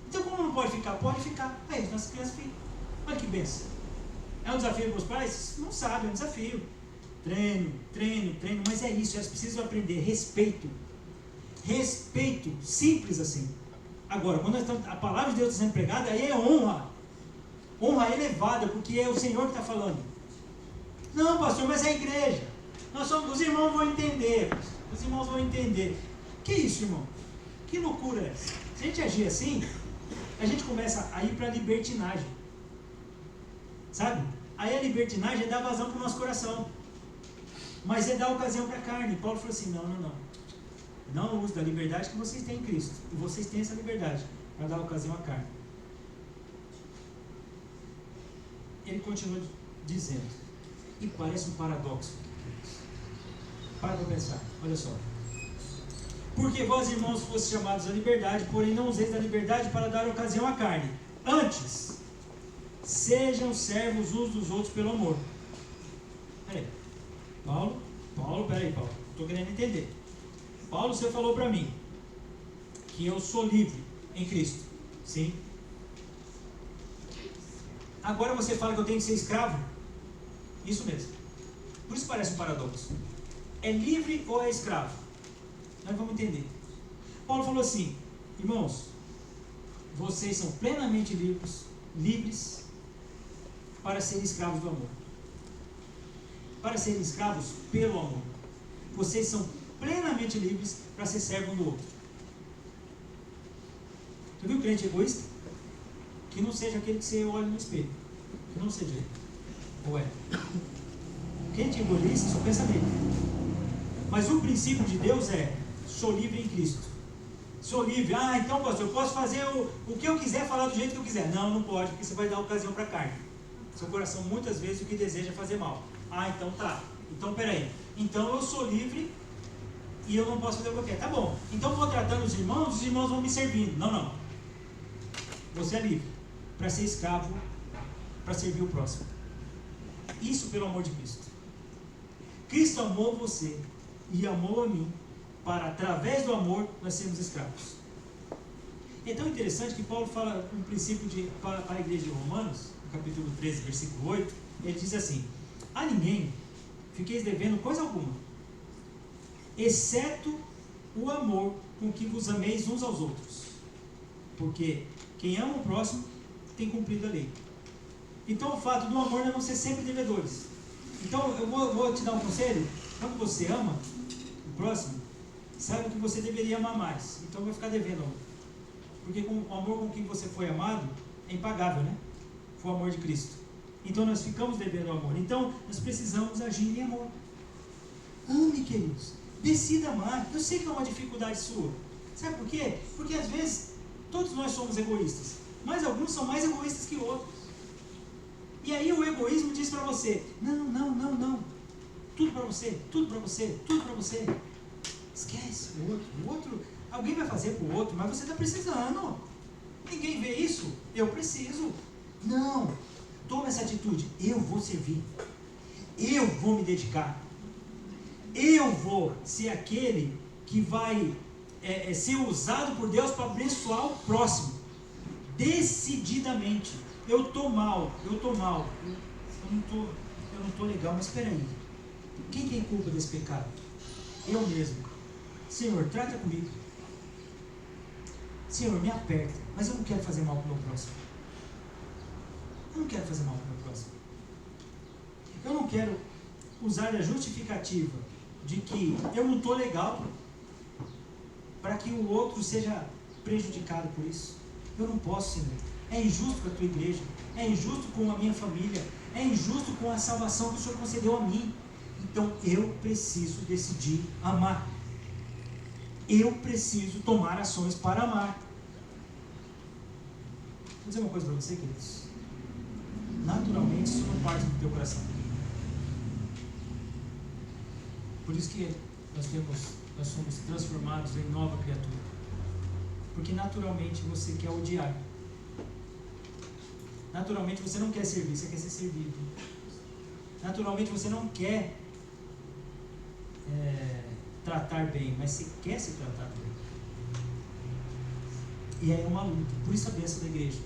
Então como não pode ficar? Pode ficar. Aí as nossas crianças ficam. Olha que bênção. É um desafio para os pais? Não sabe, é um desafio. Treino, mas é isso, elas precisam aprender respeito. Respeito, simples assim. Agora, quando a palavra de Deus está sendo pregada, aí é honra. Honra elevada, porque é o Senhor que está falando. Não, pastor, mas é a igreja. Os irmãos vão entender. Os irmãos vão entender. Que isso, irmão? Que loucura é essa? Se a gente agir assim, a gente começa a ir para a libertinagem. Sabe? Aí a libertinagem é dar vazão para o nosso coração. Mas é dar ocasião para a carne. Paulo falou assim, não. Não use da liberdade que vocês têm em Cristo. E vocês têm essa liberdade para dar ocasião à carne. ele continua dizendo, e parece um paradoxo. Para pensar, olha só. Porque vós, irmãos, fostes chamados à liberdade, porém não useis da liberdade para dar ocasião à carne. Antes, sejam servos uns dos outros pelo amor. Peraí, Paulo, estou querendo entender. Paulo, você falou para mim que eu sou livre em Cristo, sim? Agora você fala que eu tenho que ser escravo? Isso mesmo. Por isso parece um paradoxo. É livre ou é escravo? Nós vamos entender. Paulo falou assim, irmãos, vocês são plenamente livres para serem escravos do amor. Para serem escravos pelo amor. Vocês são plenamente livres para ser servo um do outro. Você viu o crente egoísta? Que não seja aquele que você olha no espelho. Que não seja ele. Ou é? Crente egoísta só pensa nele. Mas o princípio de Deus é: sou livre em Cristo. Sou livre. Ah, então pastor, eu posso fazer o que eu quiser, falar do jeito que eu quiser. Não, não pode, porque você vai dar ocasião para a carne. Seu coração muitas vezes o que deseja é fazer mal. Ah, então tá. Então peraí. Então eu sou livre e eu não posso fazer o que eu quero. Tá bom. Então eu vou tratando os irmãos vão me servindo. Não, não. Você é livre para ser escravo, para servir o próximo. Isso pelo amor de Cristo. Cristo amou você e amou a mim, para através do amor nós sermos escravos. É tão interessante que Paulo fala um princípio para a igreja de Romanos, no capítulo 13, versículo 8, ele diz assim: a ninguém fiqueis devendo coisa alguma, exceto o amor com que vos ameis uns aos outros, porque quem ama o próximo tem cumprido a lei. Então o fato do amor é não ser sempre devedores. Então eu vou te dar um conselho: quando você ama o próximo, saiba que você deveria amar mais, então vai ficar devendo amor. Porque o amor com que você foi amado é impagável, né? Foi o amor de Cristo. Então nós ficamos devendo amor. Então nós precisamos agir em amor. Ame, queridos. Decida amar. Eu sei que é uma dificuldade sua. Sabe por quê? Porque às vezes todos nós somos egoístas, mas alguns são mais egoístas que outros. E aí o egoísmo diz para você: não. Tudo para você, tudo para você, tudo para você. Esquece o outro. Alguém vai fazer para o outro, mas você está precisando. Ninguém vê isso? Eu preciso. Não. Toma essa atitude. Eu vou servir. Eu vou me dedicar. Eu vou ser aquele que vai ser usado por Deus para abençoar o próximo. Decididamente. Eu estou mal. Eu não estou legal, mas espera aí. Quem tem culpa desse pecado? Eu mesmo. Senhor, trata comigo. Senhor, me aperta. Mas eu não quero fazer mal para o meu próximo. Eu não quero fazer mal para o meu próximo. Eu não quero usar a justificativa de que eu não estou legal para que o outro seja prejudicado por isso. Eu não posso, Senhor. É injusto com a tua igreja. É injusto com a minha família. É injusto com a salvação que o Senhor concedeu a mim. Então eu preciso decidir amar. Eu preciso tomar ações para amar. Vou dizer uma coisa para você, queridos. Naturalmente isso não parte do teu coração. Por isso que nós somos transformados em nova criatura. Porque naturalmente você quer odiar. Naturalmente você não quer servir, você quer ser servido. Naturalmente você não quer tratar bem, mas você quer ser tratado bem. E aí é uma luta. Por isso a bênção da igreja.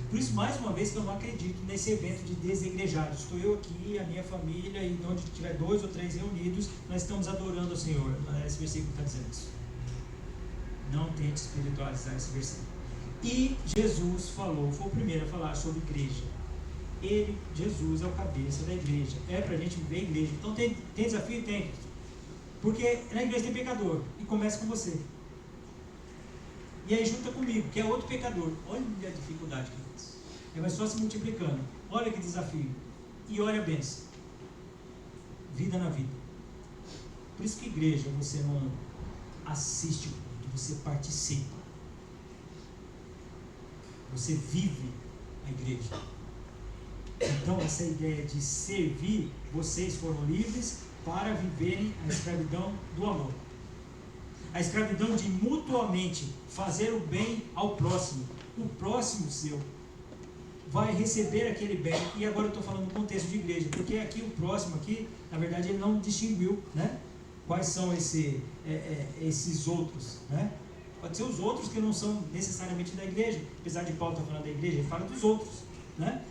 Por isso, mais uma vez, que eu não acredito nesse evento de desigrejados. Estou eu aqui, a minha família, e onde tiver 2 ou 3 reunidos, nós estamos adorando ao Senhor. Esse versículo está dizendo isso. Não tente espiritualizar esse versículo. E Jesus falou, foi o primeiro a falar sobre igreja. Jesus é o cabeça da igreja. É para a gente viver a igreja. Então tem desafio? Tem. Porque na igreja tem pecador. E começa com você. E aí junta comigo, que é outro pecador. Olha a dificuldade que faz. Vai só se multiplicando. Olha que desafio. E olha a bênção. Vida na vida. Por isso que igreja você não assiste, você participa. Você vive a igreja. Então, essa ideia de servir, vocês foram livres para viverem a escravidão do amor. A escravidão de mutuamente fazer o bem ao próximo. O próximo seu vai receber aquele bem. E agora eu estou falando no contexto de igreja, porque aqui o próximo, aqui, na verdade, ele não distinguiu, né? Quais são esses outros, né? Pode ser os outros que não são necessariamente da igreja, apesar de Paulo estar falando da igreja, ele fala dos outros, né?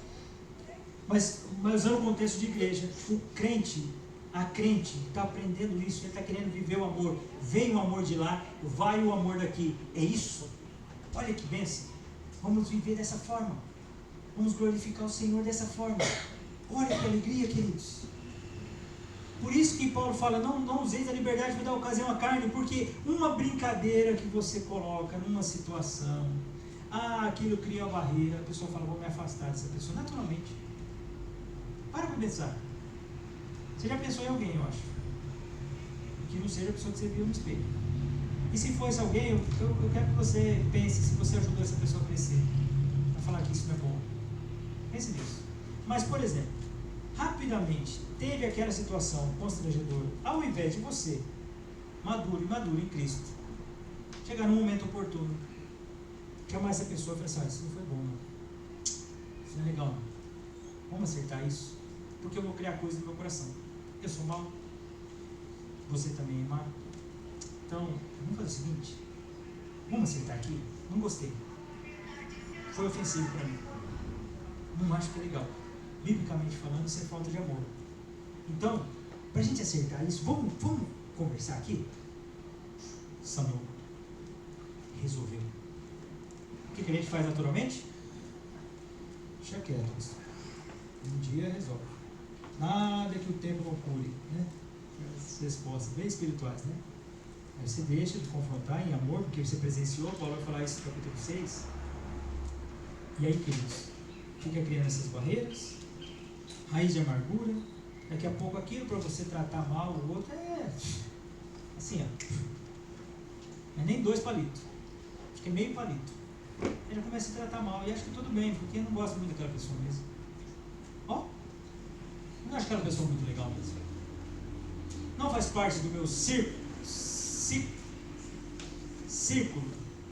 Mas usando o contexto de igreja, o crente, a crente está aprendendo isso, ele está querendo viver o amor. Vem o amor de lá, vai o amor daqui. É isso? Olha que bênção. Vamos viver dessa forma. Vamos glorificar o Senhor dessa forma. Olha que alegria, queridos. Por isso que Paulo fala, não useis a liberdade para dar ocasião à carne, porque uma brincadeira que você coloca numa situação, aquilo cria uma barreira, a pessoa fala, vou me afastar dessa pessoa, naturalmente. Para pensar. Você já pensou em alguém, eu acho, que não seja a pessoa que você viu no espelho. E se fosse alguém, eu quero que você pense se você ajudou essa pessoa a crescer, a falar que isso não é bom. Pense nisso. Mas, por exemplo, rapidamente teve aquela situação constrangedora, ao invés de você, maduro em Cristo, chegar num momento oportuno, chamar essa pessoa e falar assim, isso não foi bom, não. Isso não é legal, não. Vamos acertar isso, porque eu vou criar coisa no meu coração. Eu sou mau, você também é mau. Então, vamos fazer o seguinte, vamos acertar aqui. Não gostei, foi ofensivo para mim, não acho que é legal. Biblicamente falando, isso é falta de amor. Então, para a gente acertar isso, vamos conversar aqui? Samuel resolveu. O que a gente faz naturalmente? Deixa quieto isso. Um dia resolve. Nada que o tempo não cure, né? As respostas bem espirituais, né? Aí você deixa de confrontar em amor, porque você presenciou. Paulo vai falar isso no capítulo 6. E aí, queridos, fica criando essas barreiras, raiz de amargura. Daqui a pouco aquilo para você tratar mal o outro é assim, ó. Não é nem 2 palitos, acho que é meio palito. Ele já começa a tratar mal e acha que tudo bem, porque não gosta muito daquela pessoa mesmo. Ó, não acho aquela pessoa muito legal mesmo. Não faz parte do meu círculo,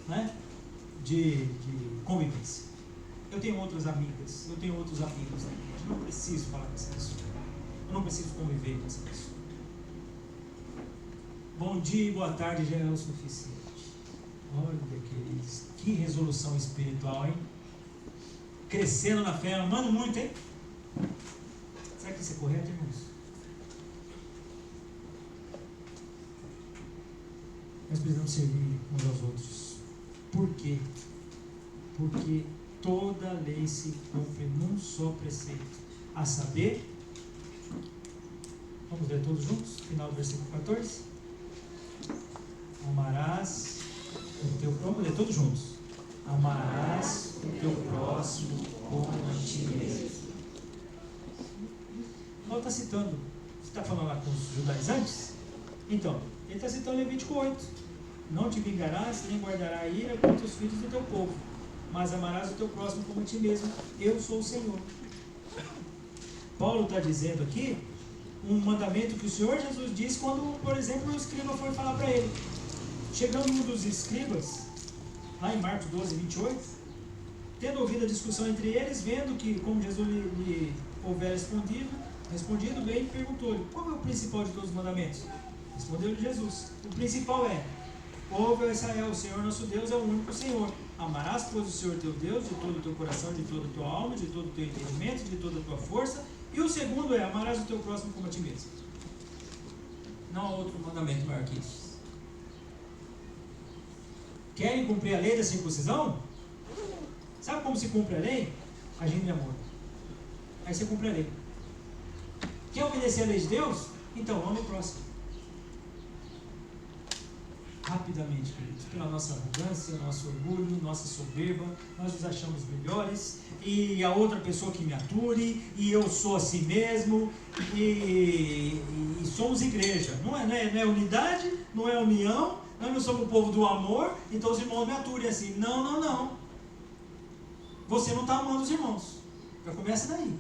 né, de convivência. Eu tenho outras amigas, eu tenho outros amigos na igreja. Eu não preciso falar com essa pessoa. Eu não preciso conviver com essa pessoa. Bom dia e boa tarde já é o suficiente. Olha, queridos, que resolução espiritual, hein? Crescendo na fé, amando muito, hein? Será que isso é correto, irmãos? Nós precisamos servir uns aos outros. Por quê? Porque toda lei se cumpre num só preceito, a saber, vamos ler todos juntos, final do versículo 14. Amarás o teu próximo, vamos ler todos juntos. Amarás o teu próximo como a ti mesmo. Paulo está citando, você está falando lá com os judaizantes? Então, ele está citando Levítico 8. Não te vingarás, nem guardarás a ira contra os filhos do teu povo, mas amarás o teu próximo como a ti mesmo. Eu sou o Senhor. Paulo está dizendo aqui um mandamento que o Senhor Jesus disse quando, por exemplo, o escriba foi falar para ele. Chegando um dos escribas, lá em Marcos 12, 28, tendo ouvido a discussão entre eles, vendo que, como Jesus lhe houver respondido, veio e perguntou-lhe, qual é o principal de todos os mandamentos? Respondeu-lhe Jesus, o principal é, ouve, ó Israel, o Senhor nosso Deus é o único Senhor. Amarás, pois, o Senhor teu Deus de todo o teu coração, de toda a tua alma, de todo o teu entendimento, de toda a tua força. E o segundo é, amarás o teu próximo como a ti mesmo. Não há outro mandamento maior que isso. Querem cumprir a lei da circuncisão? Sabe como se cumpre a lei? Agindo em amor. Aí você cumpre a lei. Quer obedecer a lei de Deus? Então, ama o próximo. Rapidamente, queridos, pela nossa arrogância, nosso orgulho, nossa soberba, nós nos achamos melhores, e a outra pessoa que me ature, e eu sou assim mesmo, e somos igreja. Não é unidade, não é união, nós não somos o povo do amor, então os irmãos me aturem assim. Não. Você não está amando os irmãos. Já começa daí.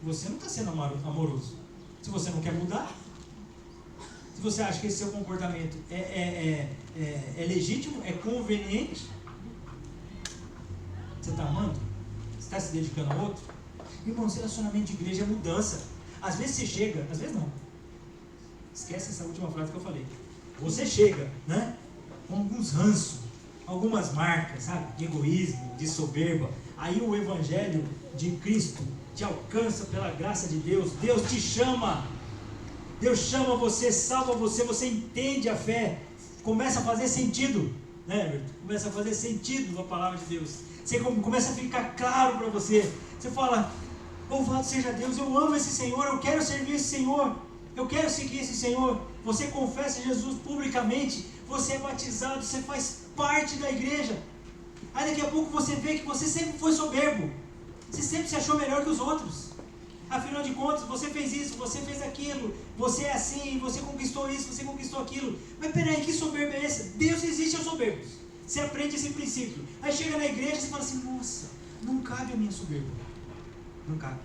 você não está sendo amoroso. Se você não quer mudar, se você acha que esse seu comportamento é legítimo, é conveniente, você está amando? Você está se dedicando ao outro? Irmãos, relacionamento de igreja é mudança. Às vezes você chega, às vezes não. Esquece essa última frase que eu falei. Você chega, né, com alguns ranços, algumas marcas, sabe, de egoísmo, de soberba. Aí o evangelho de Cristo te alcança pela graça de Deus. Deus te chama. Deus chama você, salva você, você entende a fé. Começa a fazer sentido, né, Everton? Começa a fazer sentido na palavra de Deus. Você começa a ficar claro para você. Você fala, louvado seja Deus, eu amo esse Senhor, eu quero servir esse Senhor, eu quero seguir esse Senhor. Você confessa Jesus publicamente, você é batizado, você faz parte da igreja. Aí daqui a pouco você vê que você sempre foi soberbo, você sempre se achou melhor que os outros. Afinal de contas, você fez isso, você fez aquilo, você é assim, você conquistou isso, você conquistou aquilo. Mas peraí, que soberba é essa? Deus existe aos soberbos. Você aprende esse princípio. Aí chega na igreja e você fala assim, nossa, não cabe a minha soberba. Não cabe.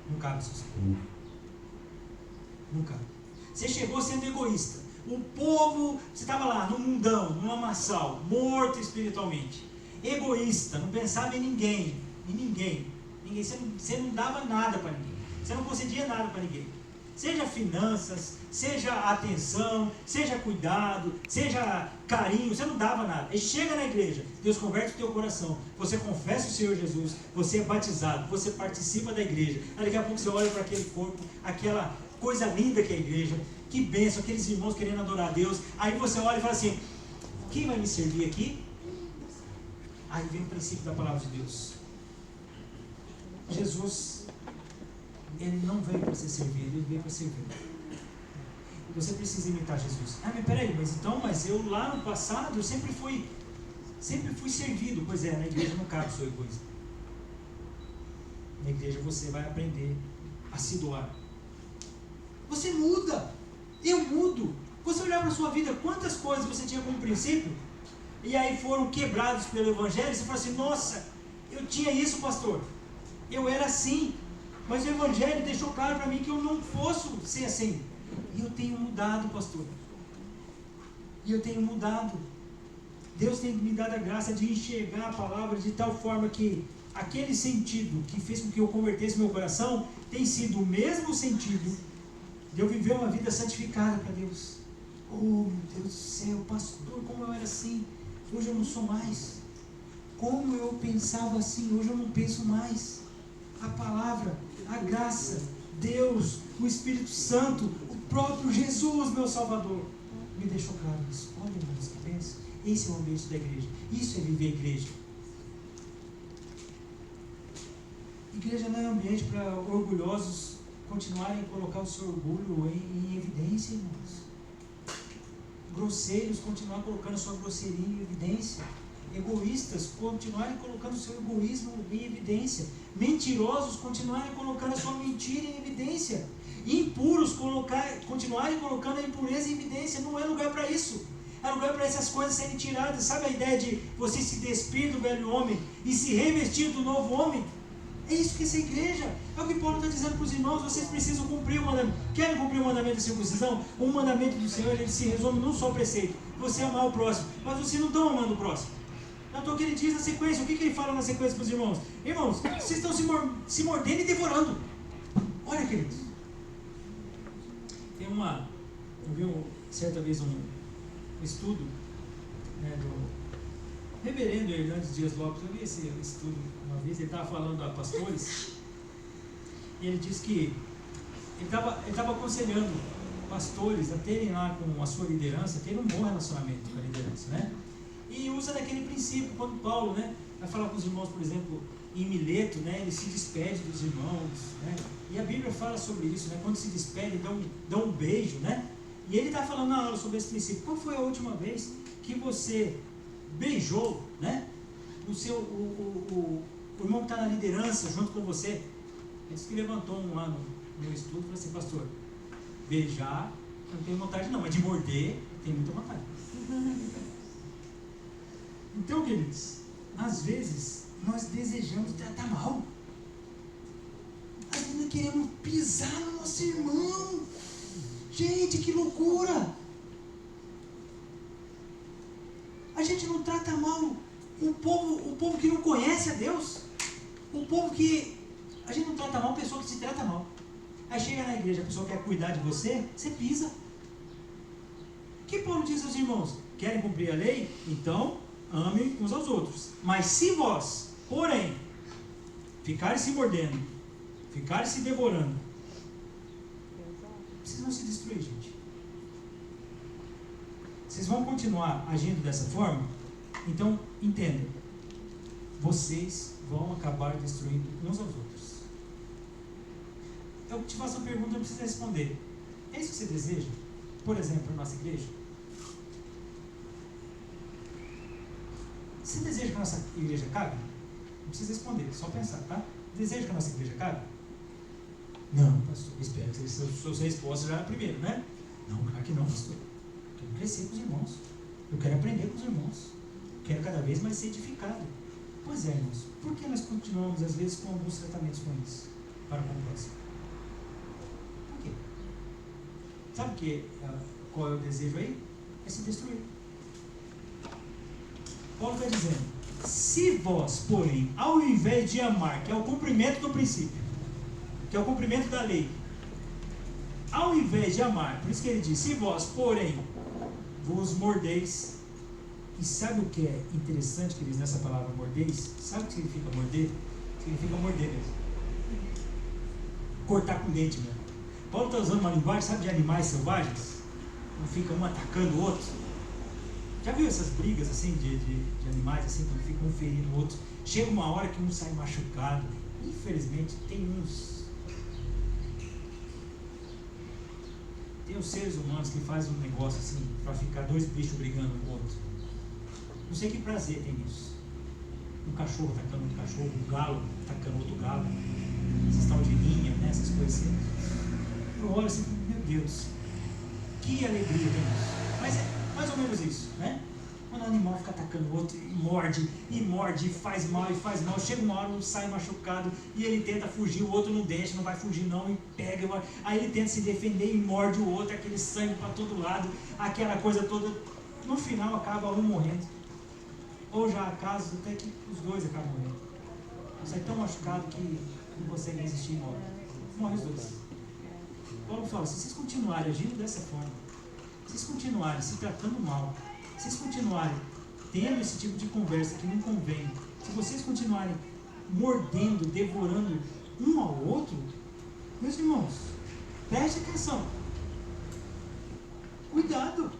Não cabe a sua soberba. Não cabe. Você chegou sendo egoísta. O povo, você estava lá no mundão, no lamaçal, morto espiritualmente. Egoísta, não pensava em ninguém. Em ninguém. Você não dava nada para ninguém. Você não concedia nada para ninguém. Seja finanças, seja atenção, seja cuidado, seja carinho, você não dava nada. E chega na igreja, Deus converte o teu coração, você confessa o Senhor Jesus, você é batizado, você participa da igreja. Aí daqui a pouco você olha para aquele corpo, aquela coisa linda que é a igreja, que bênção, aqueles irmãos querendo adorar a Deus. Aí você olha e fala assim, quem vai me servir aqui? Aí vem o princípio da palavra de Deus. Jesus, ele não veio para ser servido, ele veio para servir. Você precisa imitar Jesus. Ah, mas peraí, mas eu lá no passado eu sempre fui servido. Pois é, na igreja não cabe o seu egoísmo. Na igreja você vai aprender a se doar. Você muda, eu mudo. Você olhar para a sua vida, quantas coisas você tinha como princípio, e aí foram quebrados pelo evangelho, e você fala assim, nossa, eu tinha isso, pastor. Eu era assim, mas o evangelho deixou claro para mim que eu não posso ser assim. E eu tenho mudado, pastor. E eu tenho mudado. Deus tem me dado a graça de enxergar a palavra de tal forma que aquele sentido que fez com que eu convertesse meu coração tem sido o mesmo sentido de eu viver uma vida santificada para Deus. Oh, meu Deus do céu, pastor, como eu era assim, hoje eu não sou mais. Como eu pensava assim, hoje eu não penso mais. A palavra, a graça, Deus, o Espírito Santo, o próprio Jesus, meu Salvador, me deixou claro isso. Olha, irmãos, que pensa. Esse é o ambiente da igreja. Isso é viver a igreja. Igreja não é um ambiente para orgulhosos continuarem a colocar o seu orgulho em evidência, irmãos. Grosseiros continuarem colocando a sua grosseria em evidência. Egoístas continuarem colocando o seu egoísmo em evidência. Mentirosos continuarem colocando a sua mentira em evidência. Impuros continuarem colocando a impureza em evidência. Não é lugar para isso. É lugar para essas coisas serem tiradas. Sabe a ideia de você se despir do velho homem e se revestir do novo homem? É isso que essa igreja, é o que Paulo está dizendo para os irmãos. Vocês precisam cumprir o mandamento. Querem cumprir o mandamento da circuncisão? O mandamento do Senhor, ele se resume num só preceito: você amar o próximo. Mas vocês não estão amando o próximo. Então o que ele diz na sequência, o que ele fala na sequência para os irmãos? Irmãos, vocês estão se mordendo e devorando. Olha, queridos. Eu vi certa vez um estudo, né, do reverendo Hernandes Dias Lopes. Eu vi esse estudo uma vez, ele estava falando a pastores, e ele disse que ele estava aconselhando pastores a terem lá com a sua liderança, terem um bom relacionamento com a liderança, né? E usa daquele princípio, quando Paulo, né, vai falar com os irmãos, por exemplo, em Mileto, né, ele se despede dos irmãos, né, e a Bíblia fala sobre isso, né, quando se despede, dão um beijo, né, e ele está falando na aula sobre esse princípio. Qual foi a última vez que você beijou, né, o irmão que está na liderança junto com você? Ele disse que levantou um lá no estudo e falou assim: pastor, beijar, eu não tenho vontade não, mas de morder, tenho muita vontade. Então, queridos, às vezes nós desejamos tratar mal. Às vezes queremos pisar no nosso irmão. Gente, que loucura! A gente não trata mal o povo que não conhece a Deus. O povo que... A gente não trata mal a pessoa que se trata mal. Aí chega na igreja, a pessoa quer cuidar de você, você pisa. O que Paulo diz aos irmãos? Querem cumprir a lei? Então, amem uns aos outros. Mas se vós, porém, ficarem se mordendo, ficarem se devorando, vocês vão se destruir, gente. Vocês vão continuar agindo dessa forma? Então, entendam. Vocês vão acabar destruindo uns aos outros. Eu te faço uma pergunta, não precisa responder. É isso que você deseja? Por exemplo, na nossa igreja? Você deseja que a nossa igreja cabe? Não precisa responder, só pensar, tá? Deseja que a nossa igreja cabe? Não, pastor, espero que sua resposta já era primeiro, né? Não, claro que não, pastor. Eu quero crescer com os irmãos. Eu quero aprender com os irmãos. Eu quero cada vez mais ser edificado. Pois é, irmãos. Por que nós continuamos, às vezes, com alguns tratamentos ruins para com o próximo? Por quê? Sabe qual é o desejo aí? É se destruir. Paulo está dizendo: se vós, porém, ao invés de amar, que é o cumprimento do princípio, que é o cumprimento da lei, ao invés de amar, por isso que ele diz: se vós, porém, vos mordeis. E sabe o que é interessante, queridos, nessa palavra mordeis? Sabe o que significa morder? Significa morder mesmo. Cortar com dente mesmo. Paulo está usando uma linguagem, sabe, de animais selvagens? Não fica um atacando o outro. Já viu essas brigas assim de animais, assim, quando ficam um ferindo o outro? Chega uma hora que um sai machucado. Infelizmente, tem os seres humanos que fazem um negócio assim, para ficar dois bichos brigando um com o outro. Não sei que prazer tem nisso. Um cachorro atacando outro cachorro, um galo atacando outro galo, essas tal de linha, né, essas coisas assim. Eu olho assim, meu Deus, que alegria tem isso. Mas é mais ou menos isso, né? Quando o animal fica atacando o outro e morde, e faz mal, chega uma hora, um sai machucado, e ele tenta fugir, o outro não deixa, não vai fugir não, e pega, aí ele tenta se defender e morde o outro, aquele sangue para todo lado, aquela coisa toda, no final acaba um morrendo. Ou já há casos até que os dois acabam morrendo. Sai tão machucado que não consegue resistir e morre. Morre os dois. Paulo fala: se vocês continuarem agindo dessa forma, se vocês continuarem se tratando mal, se vocês continuarem tendo esse tipo de conversa que não convém, se vocês continuarem mordendo, devorando um ao outro, meus irmãos, preste atenção. Cuidado.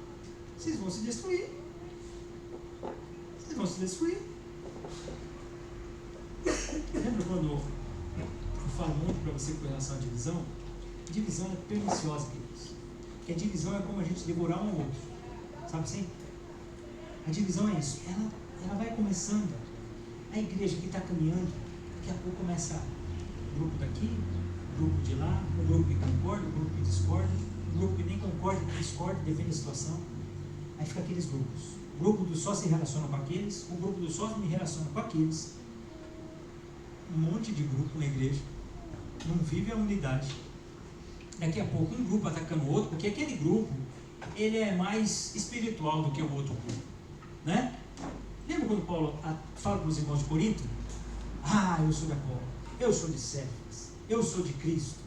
Vocês vão se destruir. Vocês vão se destruir. Lembra quando eu falo muito para você com relação à divisão? Divisão é perniciosa, queridos. Porque a divisão é como a gente devorar um ao outro. Sabe assim? A divisão é isso. Ela vai começando. A igreja que está caminhando, daqui a pouco começa grupo daqui, grupo de lá, um grupo que concorda, um grupo que discorda, um grupo que nem concorda, que discorda, defende a situação. Aí fica aqueles grupos. O grupo do só se relaciona com aqueles, o grupo do só me relaciona com aqueles. Um monte de grupo na igreja. Não vive a unidade. Daqui a pouco um grupo atacando o outro, porque aquele grupo, ele é mais espiritual do que o outro grupo, né? Lembra quando Paulo fala para os irmãos de Corinto? Ah, eu sou de Apolo, eu sou de Cefas, eu sou de Cristo.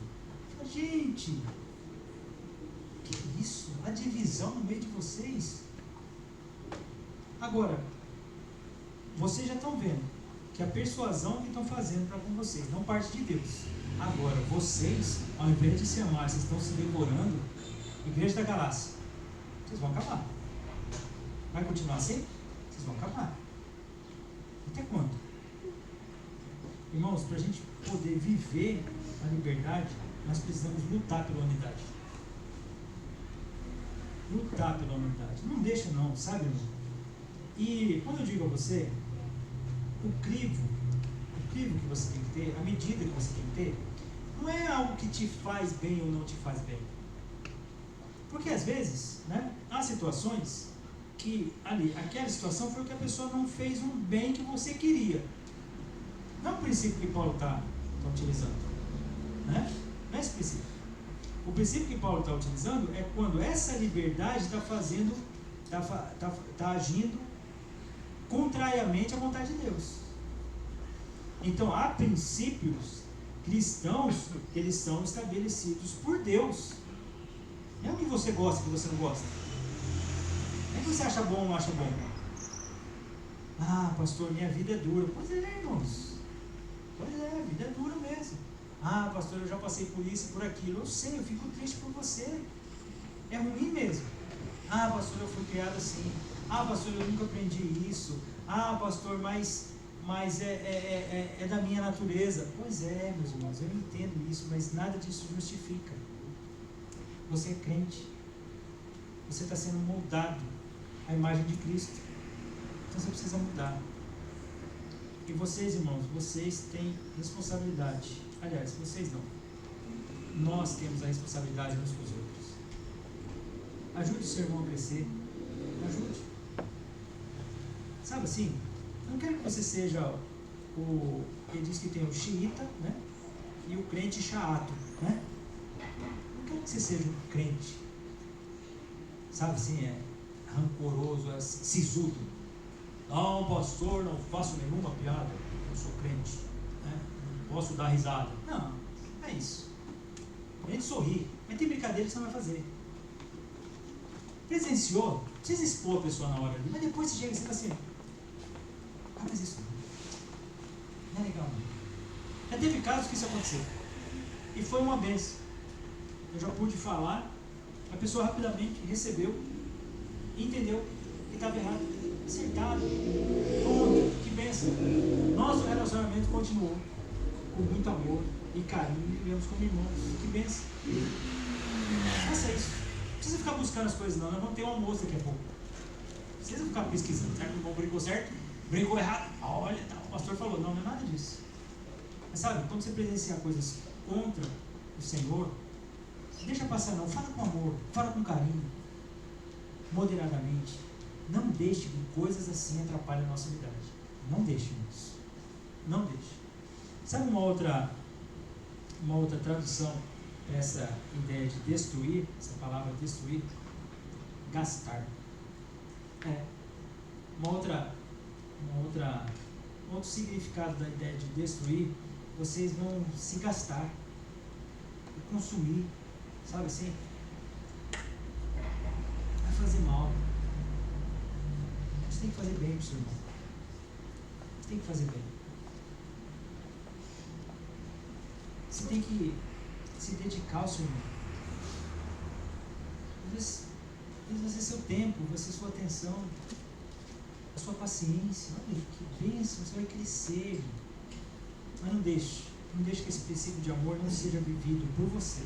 Fala, gente, que isso? A divisão no meio de vocês. Agora, vocês já estão vendo que a persuasão que estão fazendo para com vocês não parte de Deus. Agora, vocês, ao invés de se amar, vocês estão se devorando. Igreja da Galácia, vocês vão acabar. Vai continuar assim? Vocês vão acabar. Até quando? Irmãos, para a gente poder viver a liberdade, nós precisamos lutar pela unidade. Lutar pela unidade. Não deixa não, sabe, irmão? E quando eu digo a você, o crivo que você tem que ter, a medida que você tem que ter, não é algo que te faz bem ou não te faz bem. Porque às vezes, né, há situações que aquela situação foi o que a pessoa não fez um bem que você queria. Não é o princípio que Paulo está utilizando. né? Não é esse princípio. O princípio que Paulo está utilizando é quando essa liberdade está fazendo, está agindo contrariamente à vontade de Deus. Então, há princípios cristãos que eles são estabelecidos por Deus. Não é o que você gosta, que você não gosta. Não é o que você acha bom ou não acha bom. Ah, pastor, minha vida é dura. Pois é, irmãos. Pois é, a vida é dura mesmo. Ah, pastor, eu já passei por isso e por aquilo. Eu sei, eu fico triste por você. É ruim mesmo. Ah, pastor, eu fui criado assim. Ah, pastor, eu nunca aprendi isso. Ah, pastor, mas é da minha natureza. Pois é, meus irmãos, eu entendo isso, mas nada disso justifica. Você é crente. Você está sendo moldado à imagem de Cristo. Então você precisa mudar. E vocês, irmãos, vocês têm responsabilidade. Aliás, vocês não. Nós temos a responsabilidade uns com os outros. Ajude o seu irmão a crescer. Ajude. Sabe assim? Não quero que você seja ele diz que tem o xiita, né? E o crente chato, né? Não quero que você seja um crente, sabe assim, rancoroso, sisudo. Não, pastor, não faço nenhuma piada, eu sou crente, né? Não posso dar risada. Não, é isso. A gente sorri, mas tem brincadeira que você não vai fazer. Presenciou, não precisa expor a pessoa na hora ali, mas depois você chega e você fala assim: ah, mas isso não é legal, não. Já teve casos que isso aconteceu e foi uma benção. Eu já pude falar, a pessoa rapidamente recebeu, entendeu que estava errado, acertado, pronto, que benção. Nosso relacionamento continuou com muito amor e carinho, e vivemos como irmãos. Que benção. Faça isso. Não precisa ficar buscando as coisas, não. Nós vamos ter um almoço daqui a pouco. Não precisa ficar pesquisando. Será que o irmão brincou certo? Brincou errado? Olha, tá, o pastor falou. Não, não é nada disso. Mas sabe, quando você presenciar coisas contra o Senhor, deixa passar não. Fala com amor, fala com carinho, moderadamente. Não deixe que coisas assim atrapalhem a nossa unidade. Não deixe isso. Não deixe. Sabe uma outra tradução para essa ideia de destruir, essa palavra destruir? Gastar. Um outro significado da ideia de destruir, vocês vão se gastar, consumir, sabe assim? Vai fazer mal. Você tem que fazer bem para o seu irmão. Você tem que fazer bem. Você tem que se dedicar ao seu irmão. Às vezes vai ser seu tempo, vai ser sua atenção, a sua paciência. Olha que bênção, você vai crescer. Mas não deixe que esse princípio de amor não seja vivido por você.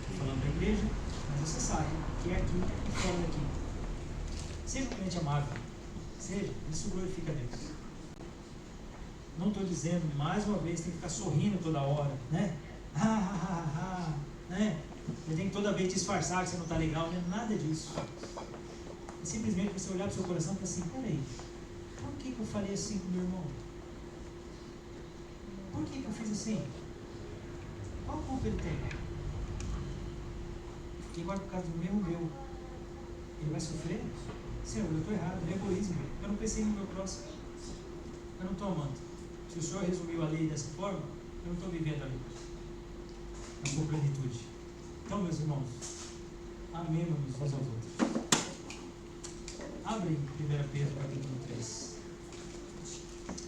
Estou falando da igreja, mas você sabe que é aqui e fora daqui. Seja um crente amável. Seja, isso glorifica a Deus. Não estou dizendo, mais uma vez, tem que ficar sorrindo toda hora, né? Né? Você tem que toda vez disfarçar que você não está legal, né? Nada disso. É simplesmente você olhar para o seu coração e falar assim: peraí, por que eu falei assim com meu irmão? Por que eu fiz assim? Qual culpa ele tem? Fiquei agora por causa do meu. Ele vai sofrer? Senhor, eu estou errado, é egoísmo. Eu não pensei no meu próximo. Eu não estou amando. Se o Senhor resumiu a lei dessa forma, eu não estou vivendo a lei na sua plenitude. Então, meus irmãos, amemos uns aos outros. Abre 1 Pedro capítulo 3.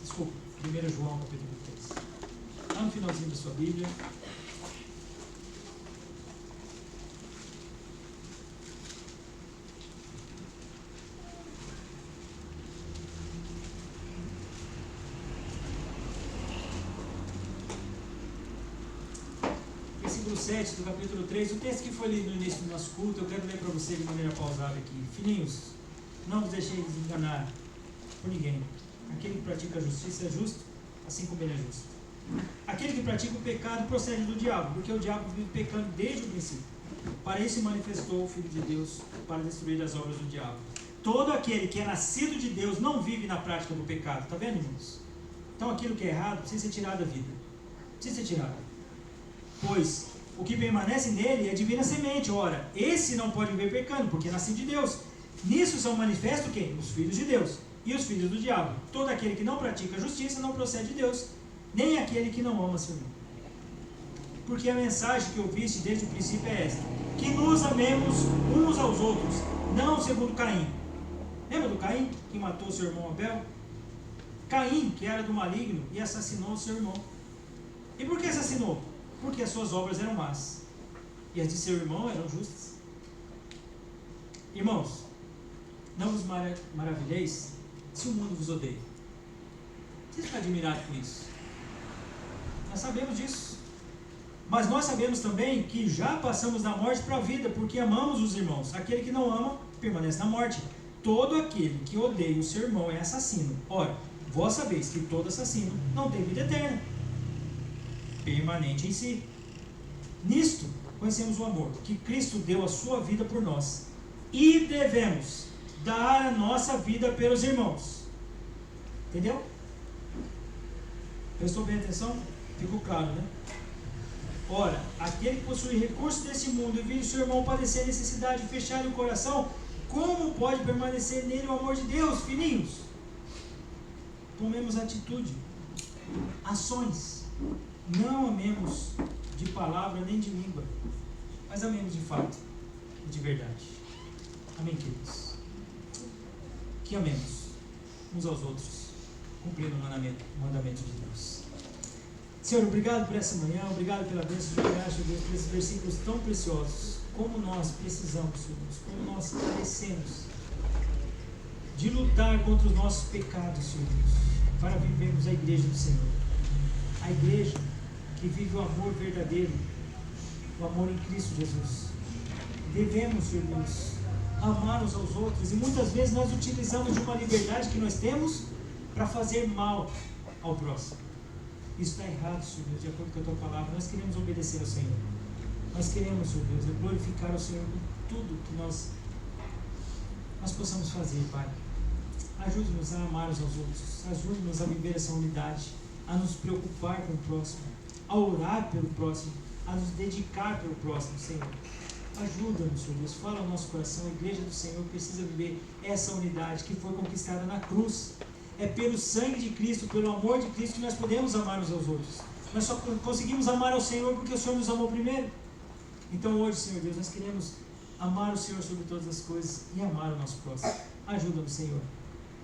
Desculpa, 1 João capítulo 3. Lá no finalzinho da sua Bíblia. Versículo 7 do capítulo 3, o texto que foi lido no início do nosso culto, eu quero ler para você de maneira pausada aqui. Filhinhos, não vos deixeis desenganar por ninguém. Aquele que pratica a justiça é justo, assim como ele é justo. Aquele que pratica o pecado procede do diabo, porque o diabo vive pecando desde o princípio. Para isso se manifestou o Filho de Deus, para destruir as obras do diabo. Todo aquele que é nascido de Deus não vive na prática do pecado. Está vendo, irmãos? Então aquilo que é errado precisa ser tirado da vida. Precisa ser tirado. Pois o que permanece nele é a divina semente. Ora, esse não pode viver pecando, porque é nascido de Deus. Nisso são manifestos quem? Os filhos de Deus e os filhos do diabo. Todo aquele que não pratica a justiça não procede de Deus, nem aquele que não ama seu irmão. Porque a mensagem que ouviste desde o princípio é esta: que nos amemos uns aos outros, não segundo Caim. Lembra do Caim, que matou seu irmão Abel? Caim, que era do maligno, e assassinou o seu irmão. E por que assassinou? Porque as suas obras eram más, e as de seu irmão eram justas. Irmãos, não vos maravilheis se o mundo vos odeia. Vocês ficam admirados com isso? Nós sabemos disso. Mas nós sabemos também que já passamos da morte para a vida, porque amamos os irmãos. Aquele que não ama, permanece na morte. Todo aquele que odeia o seu irmão é assassino. Ora, vós sabeis que todo assassino não tem vida eterna, permanente em si. Nisto conhecemos o amor, que Cristo deu a sua vida por nós, e devemos dar a nossa vida pelos irmãos. Entendeu? Prestou bem atenção? Ficou claro, né? Ora, aquele que possui recursos desse mundo e vive seu irmão padecer necessidade de fechar o coração, como pode permanecer nele o amor de Deus, filhinhos? Tomemos atitude, ações. Não amemos de palavra nem de língua, mas amemos de fato e de verdade. Amém, queridos? Que amemos uns aos outros, cumprindo o mandamento de Deus. Senhor, obrigado por essa manhã, obrigado pela bênção de graça, Deus, por esses versículos tão preciosos. Como nós precisamos, Senhor Deus, como nós carecemos de lutar contra os nossos pecados, Senhor Deus, para vivermos a igreja do Senhor. A igreja que vive o amor verdadeiro, o amor em Cristo Jesus. Devemos, Senhor Deus, amar uns aos outros, e muitas vezes nós utilizamos de uma liberdade que nós temos para fazer mal ao próximo. Isso está errado, Senhor Deus, de acordo com a Tua palavra. Nós queremos obedecer ao Senhor. Nós queremos, Senhor Deus, glorificar ao Senhor com tudo que nós possamos fazer, Pai. Ajude-nos a amar uns aos outros. Ajude-nos a viver essa unidade, a nos preocupar com o próximo, a orar pelo próximo, a nos dedicar pelo próximo, Senhor. Ajuda-nos, Senhor Deus. Fala ao nosso coração. A igreja do Senhor precisa viver essa unidade que foi conquistada na cruz. É pelo sangue de Cristo, pelo amor de Cristo, que nós podemos amar uns aos outros. Nós só conseguimos amar ao Senhor porque o Senhor nos amou primeiro. Então hoje, Senhor Deus, nós queremos amar o Senhor sobre todas as coisas e amar o nosso próximo. Ajuda-nos, Senhor.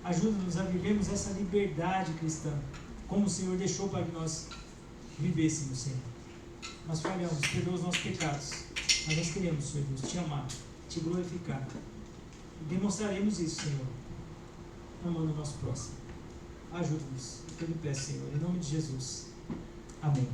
Ajuda-nos a vivermos essa liberdade cristã, como o Senhor deixou para que nós vivêssemos, Senhor. Nós falhamos, perdoa os nossos pecados, mas nós queremos, Senhor Deus, Te amar, Te glorificar. E demonstraremos isso, Senhor, amando o nosso próximo. Ajuda-nos, eu lhe peço, Senhor, em nome de Jesus. Amém.